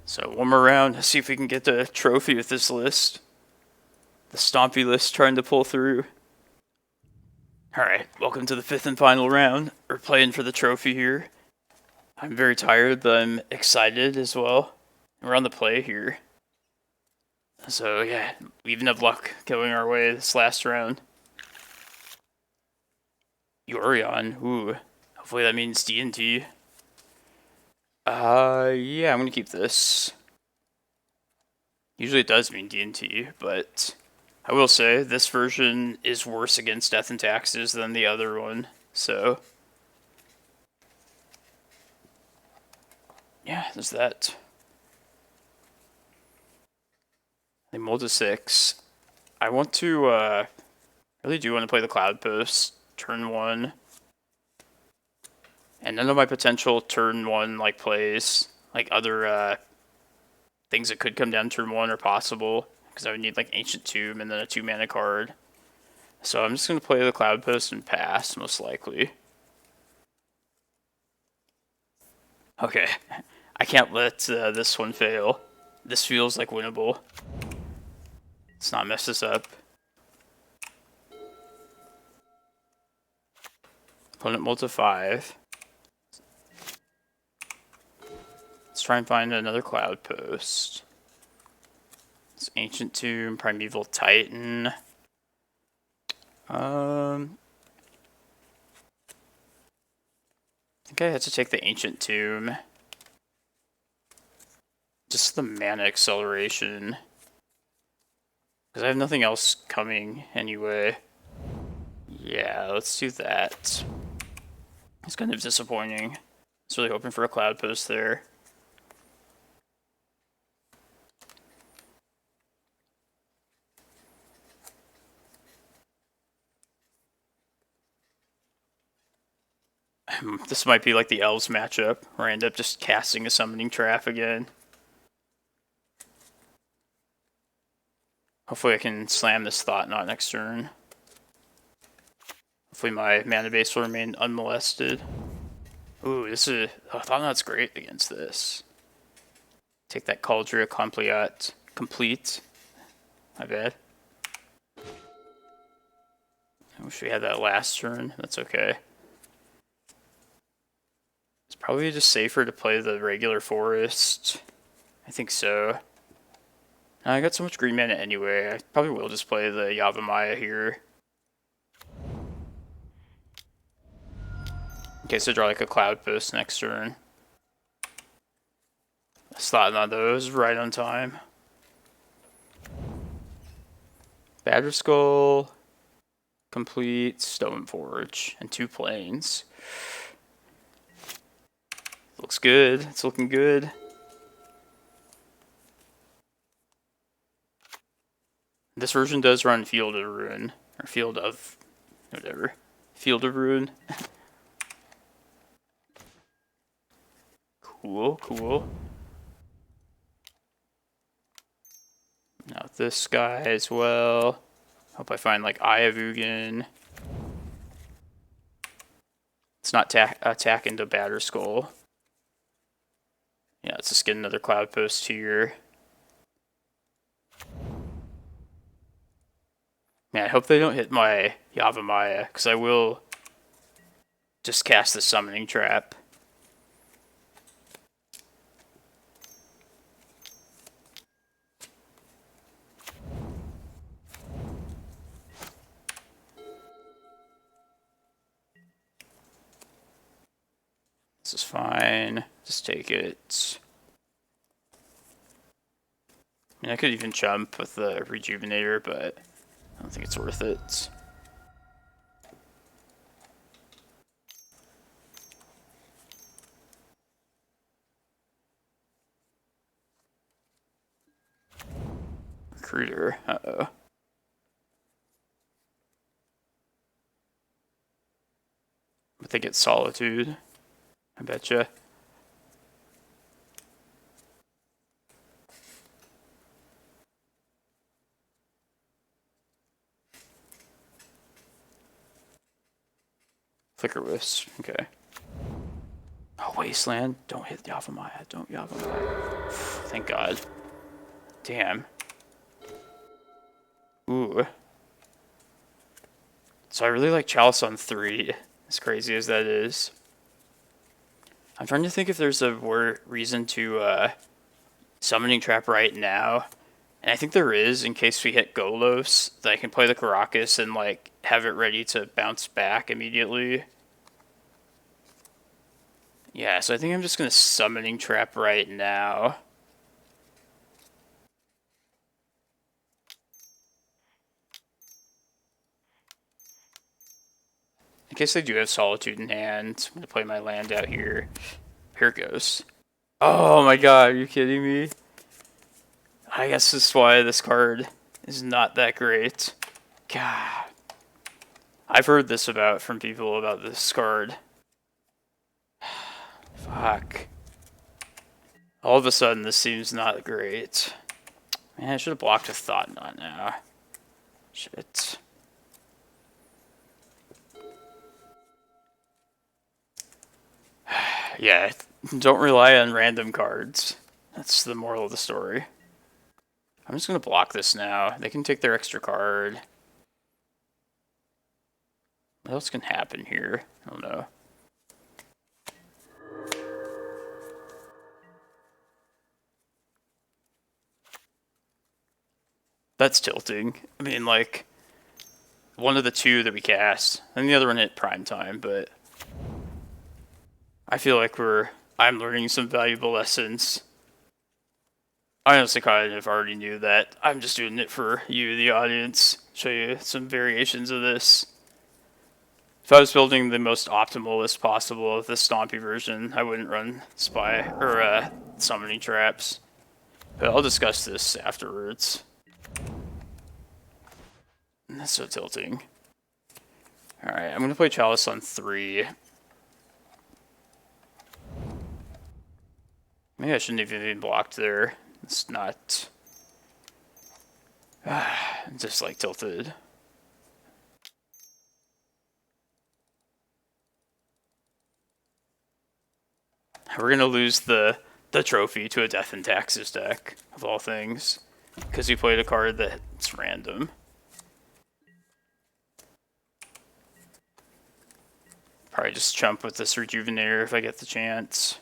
So one more round, see if we can get the trophy with this list. The Stompy list trying to pull through. Alright, welcome to the 5th and final round. We're playing for the trophy here. I'm very tired, but I'm excited as well. We're on the play here. So yeah, we even have luck going our way this last round. Yorion, ooh. Hopefully that means D&D. Yeah, I'm gonna keep this. Usually it does mean D&T, but I will say this version is worse against Death and Taxes than the other one, so yeah, there's that. They mold to 6. I want to, really do want to play the Cloudpost turn 1. And none of my potential turn 1 like plays, like other things that could come down turn 1 are possible, because I would need like Ancient Tomb and then a 2-mana card. So I'm just going to play the Cloudpost and pass, most likely. Okay, I can't let this one fail. This feels like winnable. Let's not mess this up. Opponent multi 5. try and find another Cloudpost. It's Ancient Tomb, Primeval Titan. I think I had to take the Ancient Tomb. Just the mana acceleration. Because I have nothing else coming anyway. Yeah, let's do that. It's kind of disappointing. I was really hoping for a Cloudpost there. This might be like the Elves matchup, where I end up just casting a Summoning Trap again. Hopefully I can slam this Thought-Knot next turn. Hopefully my mana base will remain unmolested. Ooh, this is... Thought-Knot's great against this. Take that Cauldron complete. My bad. I wish we had that last turn. That's okay. It's probably just safer to play the regular forest. I think so. I got so much green mana anyway. I probably will just play the Yavimaya here. In case I draw like a Cloudpost next turn. Slotting on those right on time. Badger Skull, complete Stoneforge, and 2 planes. Looks good. It's looking good. This version does run Field of Ruin, or Field of... whatever. Field of Ruin. Cool, cool. Now this guy as well. Hope I find like Eye of Ugin. Let's not attack into Badger Skull. Yeah, let's just get another Cloudpost here. Man, I hope they don't hit my Yavimaya, because I will just cast the Summoning Trap. This is fine. Just take it. I mean, I could even jump with the Rejuvenator, but I don't think it's worth it. Recruiter. Uh-oh. But they get Solitude. I betcha. Flicker Wisp. Okay. Oh, Wasteland. Don't hit Yavimaya. Don't Yavimaya. Thank God. Damn. Ooh. So I really like Chalice on 3, as crazy as that is. I'm trying to think if there's a reason to Summoning Trap right now. And I think there is, in case we hit Golos, that I can play the Karakas and like have it ready to bounce back immediately. Yeah, so I think I'm just going to Summoning Trap right now. In case they do have Solitude in hand, I'm going to play my land out here. Here it goes. Oh my god, are you kidding me? I guess this is why this card is not that great. God. I've heard this from people about this card. Fuck. All of a sudden, this seems not great. Man, I should have blocked a Thought-Knot now. Shit. Yeah, don't rely on random cards. That's the moral of the story. I'm just going to block this now. They can take their extra card. What else can happen here? I don't know. That's tilting. I mean, like, one of the two that we cast, and the other one hit prime time, but I feel like I'm learning some valuable lessons. I honestly kind of already knew that. I'm just doing it for you, the audience. Show you some variations of this. If I was building the most optimal list possible of the Stompy version, I wouldn't run summoning traps. But I'll discuss this afterwards. That's so tilting. Alright, I'm gonna play Chalice on 3. Maybe I shouldn't have even been blocked there. It's not... just like tilted. We're gonna lose the trophy to a Death and Taxes deck, of all things. Because we played a card that's random. Probably just chump with this Rejuvenator if I get the chance.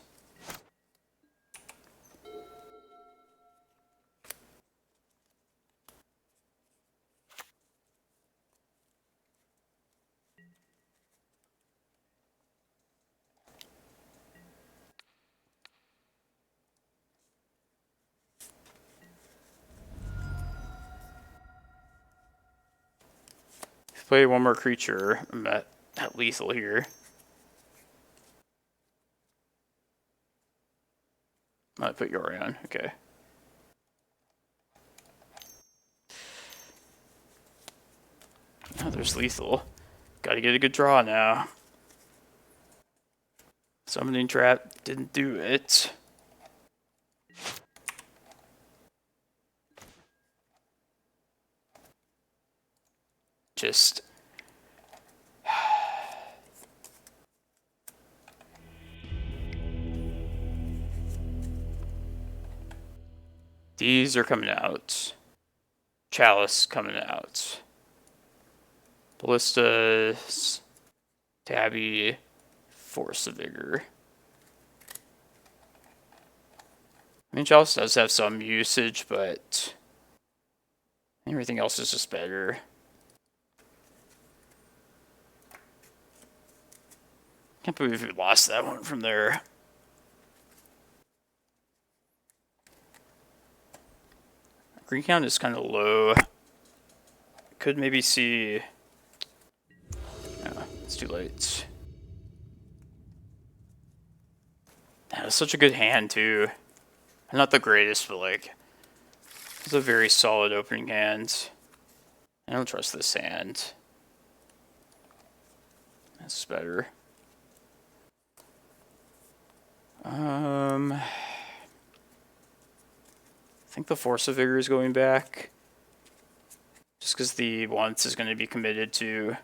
Play one more creature. I'm at lethal here. I put Yorion. Okay. Oh, there's lethal. Gotta get a good draw now. Summoning trap didn't do it. Just... These are coming out. Chalice coming out. Ballista, Tabby, Force of Vigor. I mean, Chalice does have some usage, but everything else is just better. Can't believe we lost that one from there. Green count is kind of low. Could maybe see... No, it's too late. That was such a good hand, too. Not the greatest, but, like... It's a very solid opening hand. I don't trust this hand. That's better. I think the Force of Vigor is going back. Just because the once is going to be committed to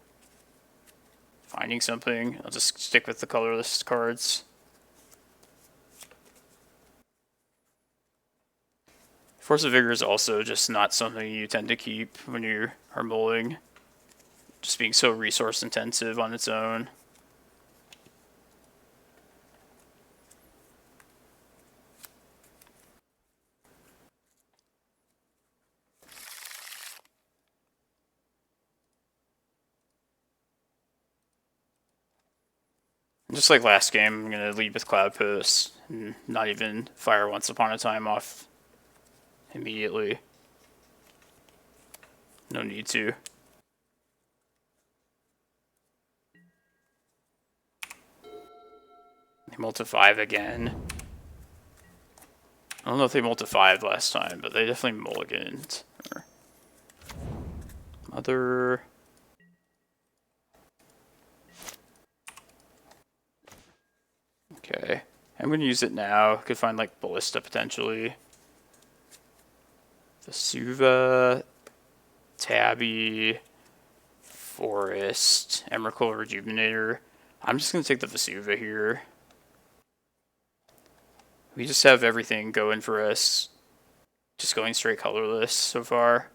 finding something. I'll just stick with the colorless cards. Force of Vigor is also just not something you tend to keep when you are mulling. Just being so resource intensive on its own. Just like last game, I'm going to lead with Cloudpost and not even fire Once Upon a Time off immediately. No need to. They multi 5 again. I don't know if they multi 5 last time, but they definitely mulliganed. Mother... Okay, I'm going to use it now. Could find like Ballista potentially. Vesuva, Tabby, Forest, Emrakul, Rejuvenator. I'm just going to take the Vesuva here. We just have everything going for us. Just going straight colorless so far.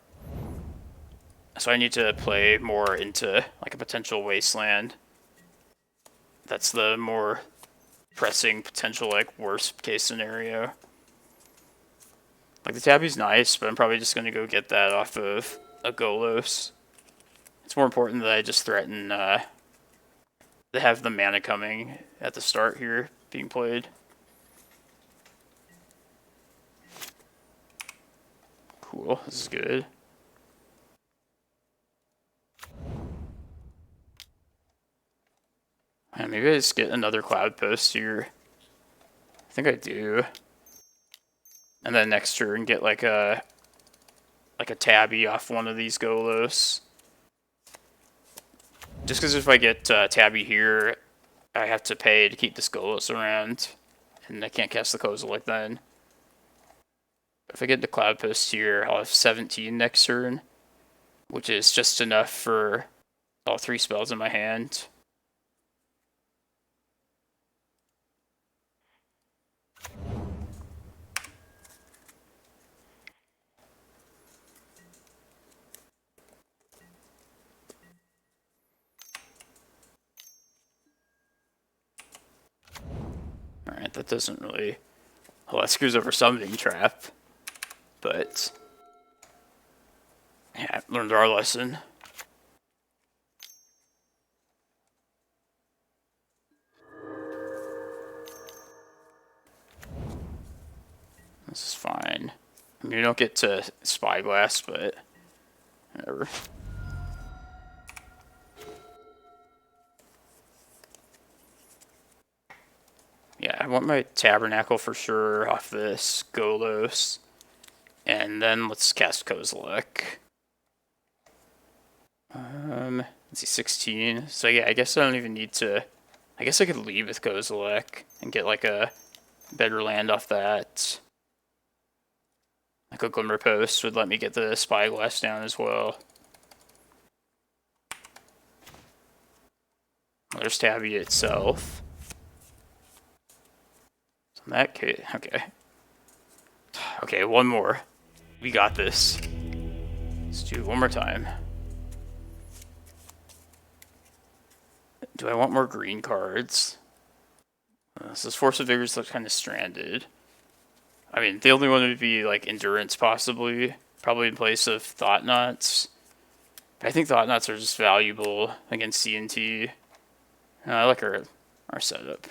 So I need to play more into like a potential wasteland. That's the more pressing potential like worst case scenario. Like, the Tabby's nice, but I'm probably just going to go get that off of a Golos. It's more important that I just threaten to have the mana coming at the start here being played. Cool, this is good. Man, maybe I just get another Cloudpost here. I think I do. And then next turn get like a Tabby off one of these Golos. Just because if I get Tabby here, I have to pay to keep this Golos around. And I can't cast the Kozilek then. If I get the Cloudpost here, I'll have 17 next turn. Which is just enough for all 3 spells in my hand. Alright, that doesn't really... Well, that screws over Summoning Trap. But... yeah, learned our lesson. This is fine. I mean, you don't get to Spyglass, but... whatever. Yeah, I want my Tabernacle for sure off this Golos. And then let's cast Kozilek. Let's see, 16. So yeah, I guess I don't even need to... I guess I could leave with Kozilek and get like a better land off that. Like a Glimmerpost would let me get the Spyglass down as well. There's Tabby itself. So in that case, okay. Okay, one more. We got this. Let's do it one more time. Do I want more green cards? So this Force of Vigor is kind of stranded. I mean, the only one would be like Endurance, possibly. Probably in place of Thought-Knots. I think Thought-Knots are just valuable against CNT. I like our setup.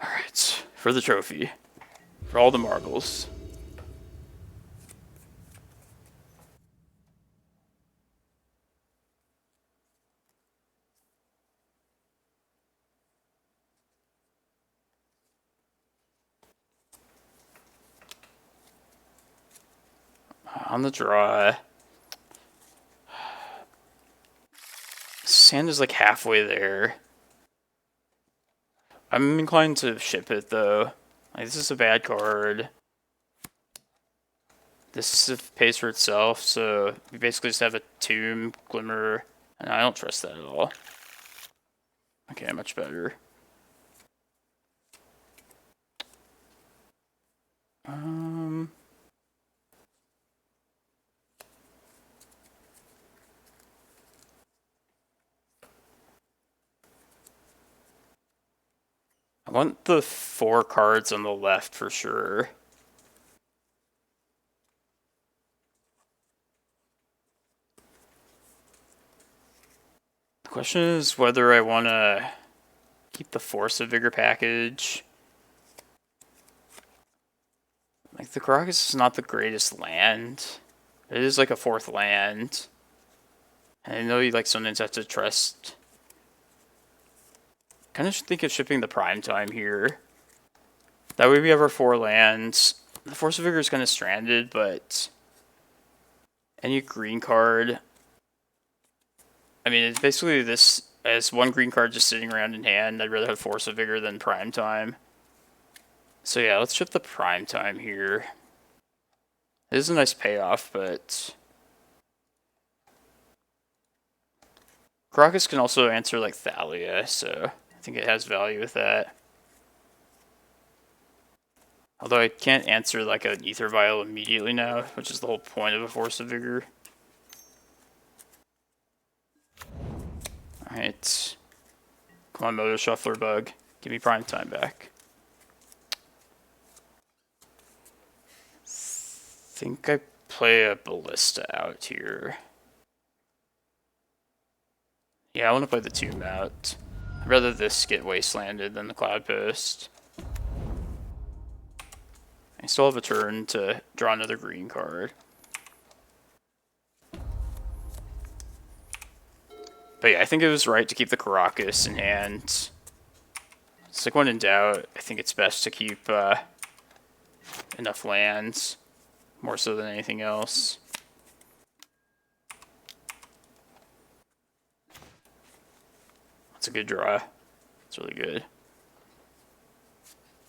Alright, for the trophy. For all the marbles. On the draw. Sand is like halfway there. I'm inclined to ship it though. Like, this is a bad card. This pays for itself, so we basically just have a Tomb, Glimmer, and I don't trust that at all. Okay, much better. I want the 4 cards on the left for sure. The question is whether I want to keep the Force of Vigor package. Like, the Karakas is not the greatest land. It is like a 4th land. And I know you like sometimes have to trust. Kind of think of shipping the Prime Time here. That way we have our 4 lands. The Force of Vigor is kind of stranded, but any green card. I mean, it's basically this as 1 green card just sitting around in hand. I'd rather have Force of Vigor than Prime Time. So yeah, let's ship the Prime Time here. It is a nice payoff, but Karakas can also answer like Thalia, so I think it has value with that. Although I can't answer like an Ether Vial immediately now, which is the whole point of a Force of Vigor. Alright. Come on, Motor Shuffler Bug. Give me Prime Time back. think I play a Ballista out here. Yeah, I want to play the Tomb out. I'd rather this get wastelanded than the Cloudpost. I still have a turn to draw another green card. But yeah, I think it was right to keep the Karakas in hand. It's like when in doubt, I think it's best to keep enough lands, more so than anything else. That's a good draw. It's really good.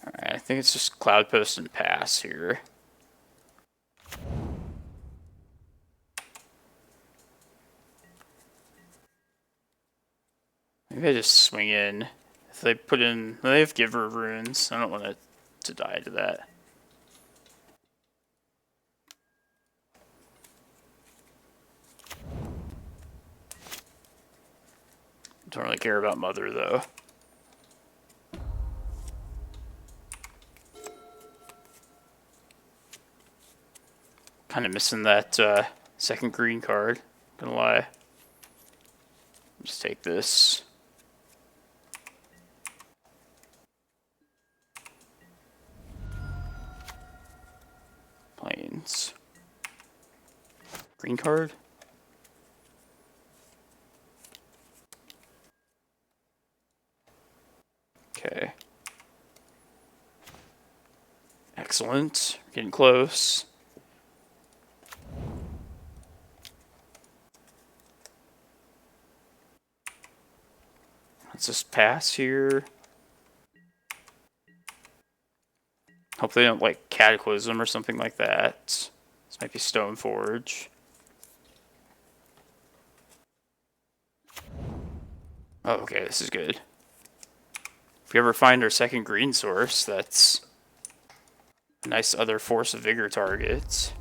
Alright, I think it's just Cloudpost and pass here. Maybe I just swing in. If they put in... They have Giver runes. I don't want it to die to that. Don't really care about Mother, though. Kind of missing that second green card. Gonna lie. Just take this. Plains. Green card? Okay. Excellent. Getting close. Let's just pass here. Hope they don't like Cataclysm or something like that. This might be Stoneforge. Oh, okay, this is good. If we ever find our second green source, that's a nice other Force of Vigor target.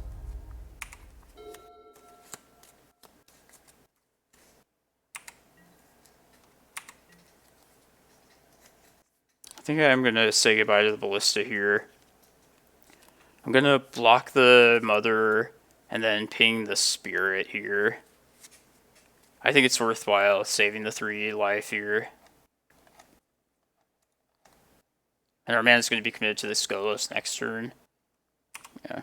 I think I'm going to say goodbye to the Ballista here. I'm going to block the Mother and then ping the Spirit here. I think it's worthwhile saving the 3 life here. And our man's going to be committed to this Golos next turn. Yeah.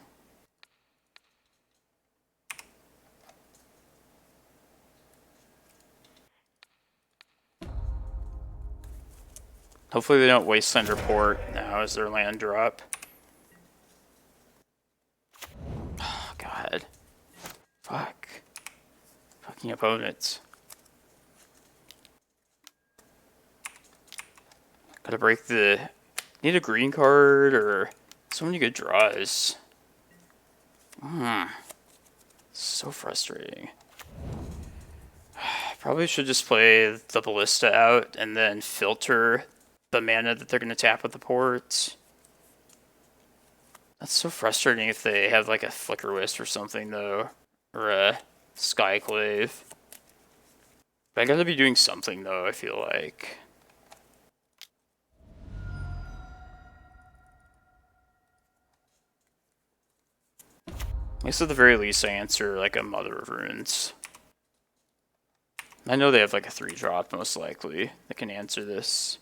Hopefully they don't wasteland or port now as their land drop. Oh, God. Fuck. Fucking opponents. Gotta break the... Need a green card or... So many good draws. So frustrating. Probably should just play the Ballista out and then filter the mana that they're going to tap with the ports. That's so frustrating if they have like a Flicker Wisp or something though. Or a Skyclave. But I gotta be doing something though, I feel like. At least at the very least I answer like a Mother of Runes. I know they have like a 3-drop most likely that can answer this.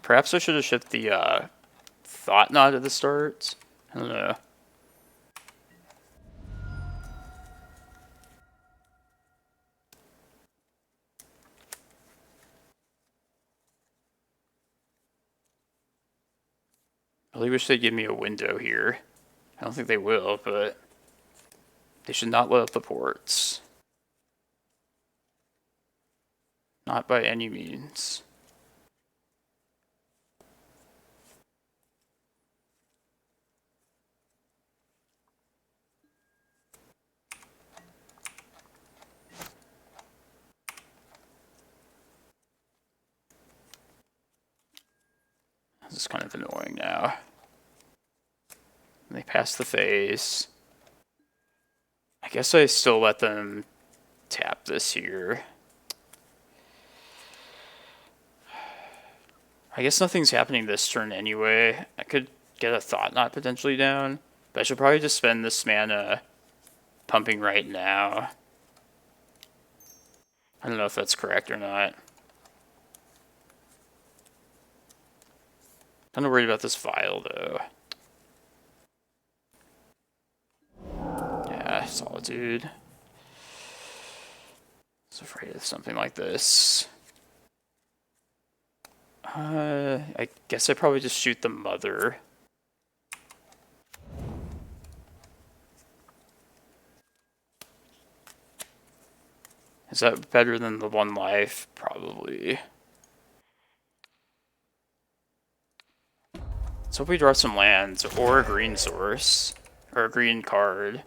Perhaps I should have shipped the Thought-Knot at the start. I don't know. I really wish they'd give me a window here. I don't think they will, but they should not let up the ports. Not by any means. This is kind of annoying now. And they pass the phase. I guess I still let them tap this here. I guess nothing's happening this turn anyway. I could get a Thought-Knot potentially down, but I should probably just spend this mana pumping right now. I don't know if that's correct or not. Kind of worried about this Vale, though. Yeah, Solitude. I was afraid of something like this. I guess I probably just shoot the Mother. Is that better than the 1 life? Probably. Let's hope we draw some lands or a green source. Or a green card.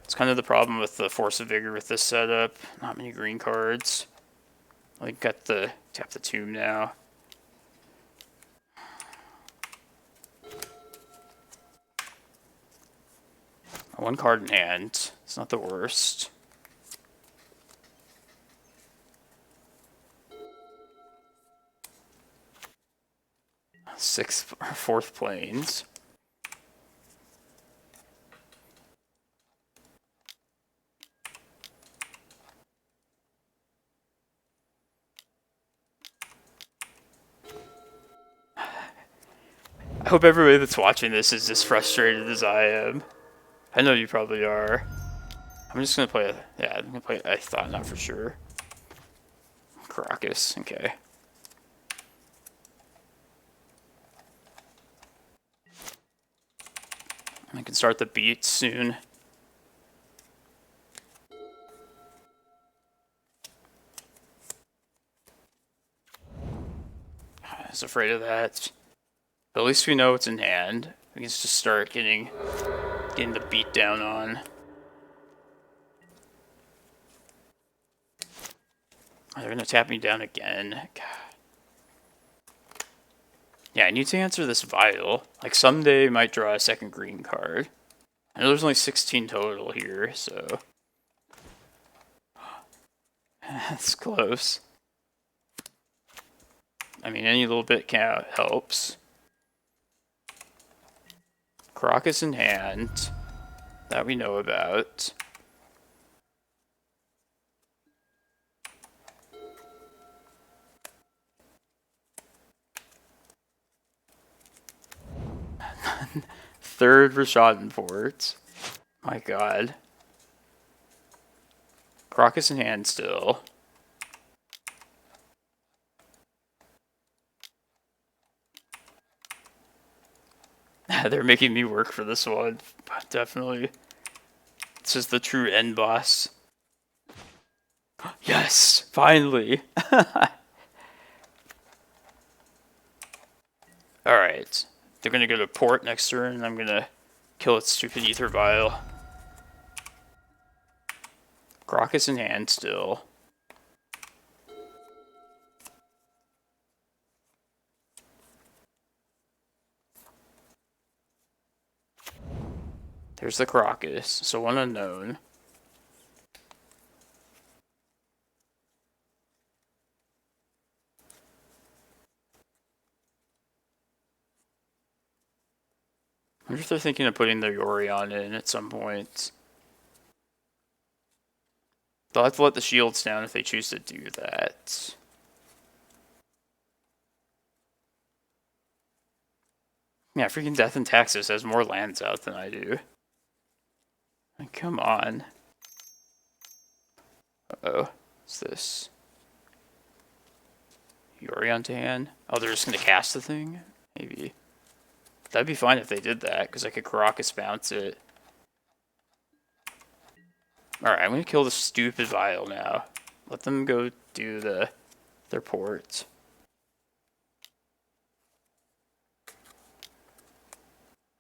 It's kind of the problem with the Force of Vigor with this setup. Not many green cards. I got the tap the tomb now. One card in hand. It's not the worst. Fourth planes. I hope everybody that's watching this is as frustrated as I am. I know you probably are. I'm just gonna play I'm gonna play I Thought-Knot for sure. Karakas, okay. I can start the beat soon. I was afraid of that. But at least we know it's in hand. We can just start getting the beat down on. Oh, they're gonna tap me down again. God. Yeah, I need to answer this Vile. Like, someday I might draw a second green card. I know there's only 16 total here, so... That's close. I mean, any little bit helps. Karakas in hand. That we know about. Third Rashad My god. Karakas in hand still. They're making me work for this one. Definitely. This is the true end boss. Yes! Finally! Alright. They're gonna go to port next turn, and I'm gonna kill its stupid Ether Vial. Karakas in hand still. There's the Karakas, so one unknown. I wonder if they're thinking of putting the Yorion in at some point. They'll have to let the shields down if they choose to do that. Yeah, freaking Death and Taxes has more lands out than I do. Like, come on. Uh-oh. What's this? Yorion to hand? Oh, they're just going to cast the thing? Maybe. That'd be fine if they did that, because I could Karakas bounce it. Alright, I'm going to kill the stupid Vial now. Let them go do their port.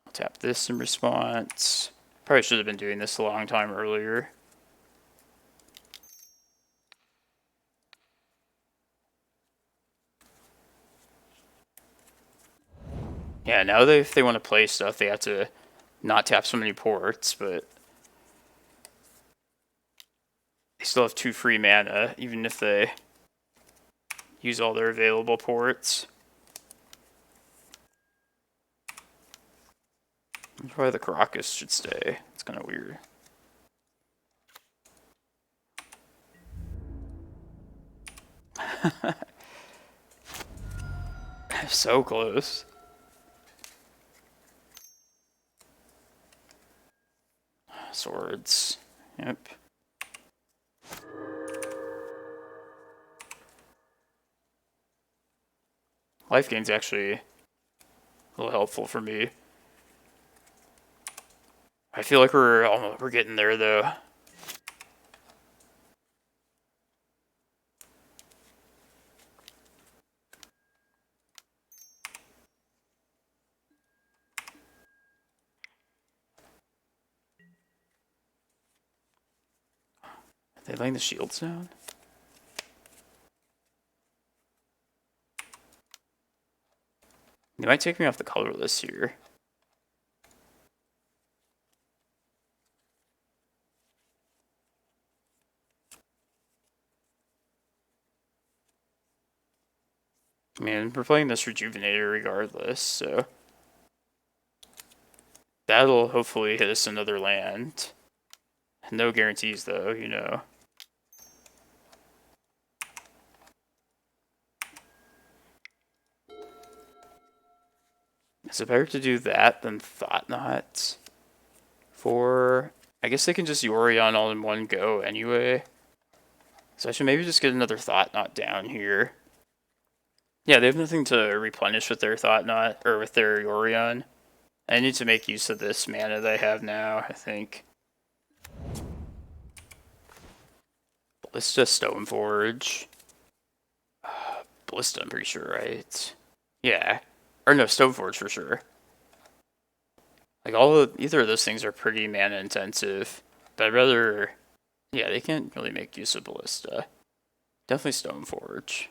I'll tap this in response. Probably should have been doing this a long time earlier. Yeah, now if they want to play stuff, they have to not tap so many ports, but they still have 2 free mana, even if they use all their available ports. That's why the Karakas should stay. It's kind of weird. So close. Swords. Yep. Life gain's actually a little helpful for me. I feel like we're getting there though. Are they laying the shields down? They might take me off the colorless here. I mean, we're playing this Rejuvenator regardless, so that'll hopefully hit us another land. No guarantees though, you know. Is it better to do that than Thought-Knot? I guess they can just Yorion all in one go anyway. So I should maybe just get another Thought-Knot down here. Yeah, they have nothing to replenish with their Thought-Knot, or with their Yorion. I need to make use of this mana that I have now, I think. Ballista, Stoneforge. Ballista, I'm pretty sure, right? Yeah. Or no, Stoneforge for sure. Like, either of those things are pretty mana intensive. But I'd rather... Yeah, they can't really make use of Ballista. Definitely Stoneforge.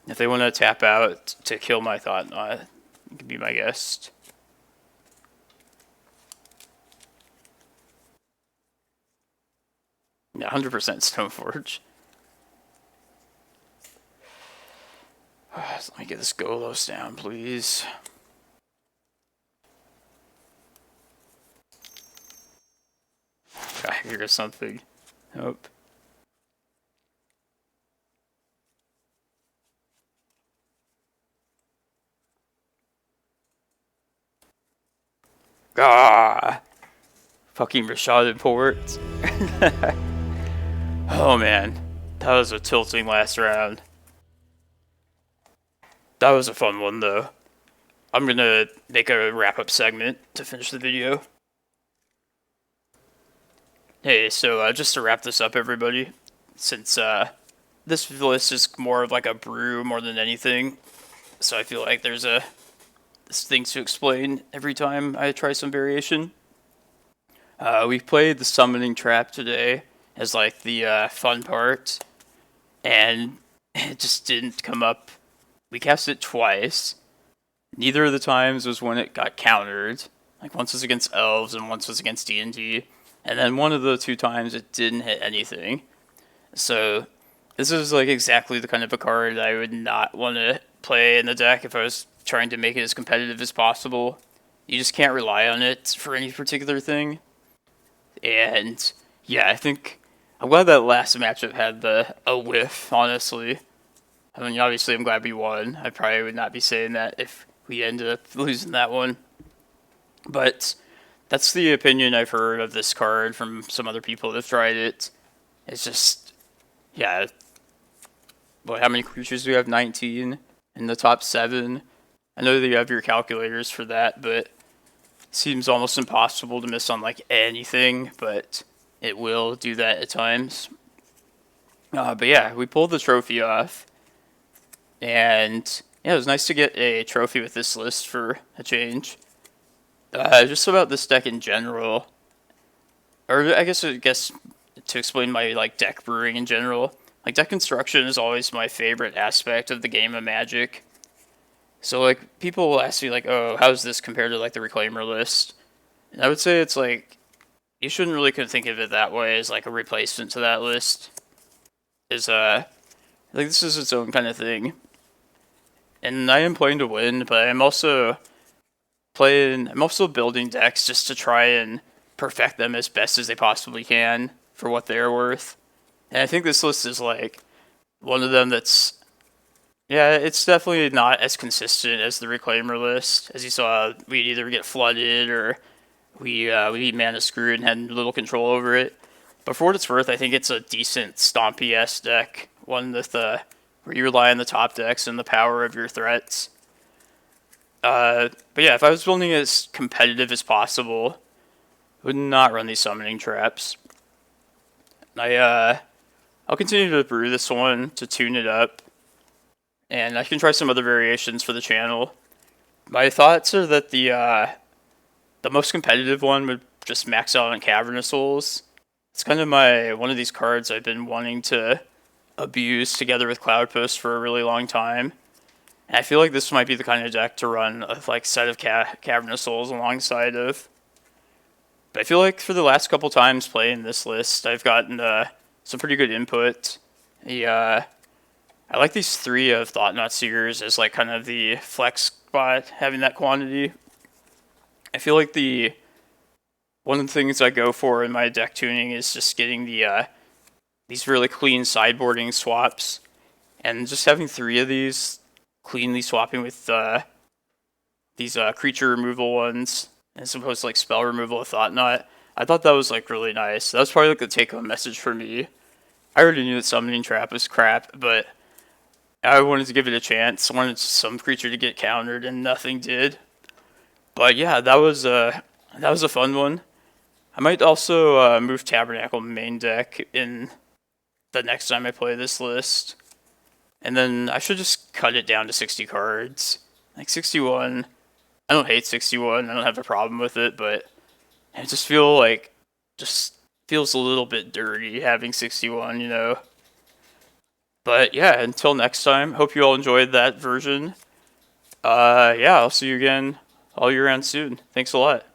If they want to tap out to kill my Thought-Knot, you can be my guest. Yeah, 100% Stoneforge. Let me get this Golos down, please. I hear something. Nope. Ah! Fucking Rashad port. Oh man. That was a tilting last round. That was a fun one though. I'm gonna make a wrap-up segment to finish the video. Hey, so just to wrap this up, everybody, since this list is more of like a brew more than anything, so I feel like there's things to explain every time I try some variation. We played the Summoning Trap today as like the fun part, and it just didn't come up. We cast it twice. Neither of the times was when it got countered. Like once was against elves and once was against D&D. And then one of the 2 times it didn't hit anything. So this is like exactly the kind of a card I would not want to play in the deck if I was trying to make it as competitive as possible. You just can't rely on it for any particular thing. And yeah, I think I'm glad that last matchup had a whiff, honestly. I mean, obviously I'm glad we won. I probably would not be saying that if we ended up losing that one. But that's the opinion I've heard of this card from some other people that have tried it. It's just, yeah. What, how many creatures do we have? 19 in the top 7. I know that you have your calculators for that, but it seems almost impossible to miss on like anything, but it will do that at times. But yeah, we pulled the trophy off. And yeah, it was nice to get a trophy with this list for a change. Just about this deck in general, or I guess to explain my like deck brewing in general. Like, deck construction is always my favorite aspect of the game of Magic. So, like, people will ask me, like, oh, how's this compared to, like, the Reclaimer list? And I would say it's, like, you shouldn't really think of it that way as, like, a replacement to that list. Like, this is its own kind of thing. And I am playing to win, but I'm also building decks just to try and perfect them as best as they possibly can for what they're worth. And I think this list is, like, one of them that's, yeah, it's definitely not as consistent as the Reclaimer list. As you saw, we'd either get flooded or we mana screwed and had little control over it. But for what it's worth, I think it's a decent Stompy-esque deck. One with where you rely on the top decks and the power of your threats. But yeah, if I was building it as competitive as possible, I would not run these summoning traps. I'll continue to brew this one to tune it up, and I can try some other variations for the channel. My thoughts are that the most competitive one would just max out on Cavern of Souls. It's kind of one of these cards I've been wanting to abuse together with Cloudpost for a really long time. And I feel like this might be the kind of deck to run a set of Cavern of Souls alongside of. But I feel like for the last couple times playing this list, I've gotten some pretty good input. I like these 3 of Thought-Knot Seers as, like, kind of the flex spot, having that quantity. I feel like one of the things I go for in my deck tuning is just getting these really clean sideboarding swaps, and just having 3 of these cleanly swapping with these creature removal ones, as opposed to, like, spell removal of Thought-Knot. I thought that was, like, really nice. That was probably, like, the take-home message for me. I already knew that Summoning Trap was crap, but I wanted to give it a chance. I wanted some creature to get countered, and nothing did. But yeah, that was a fun one. I might also move Tabernacle main deck in the next time I play this list. And then I should just cut it down to 60 cards. Like 61. I don't hate 61. I don't have a problem with it, but I just feel like feels a little bit dirty having 61, you know. But yeah, until next time, hope you all enjoyed that version. Yeah, I'll see you again all year round soon. Thanks a lot.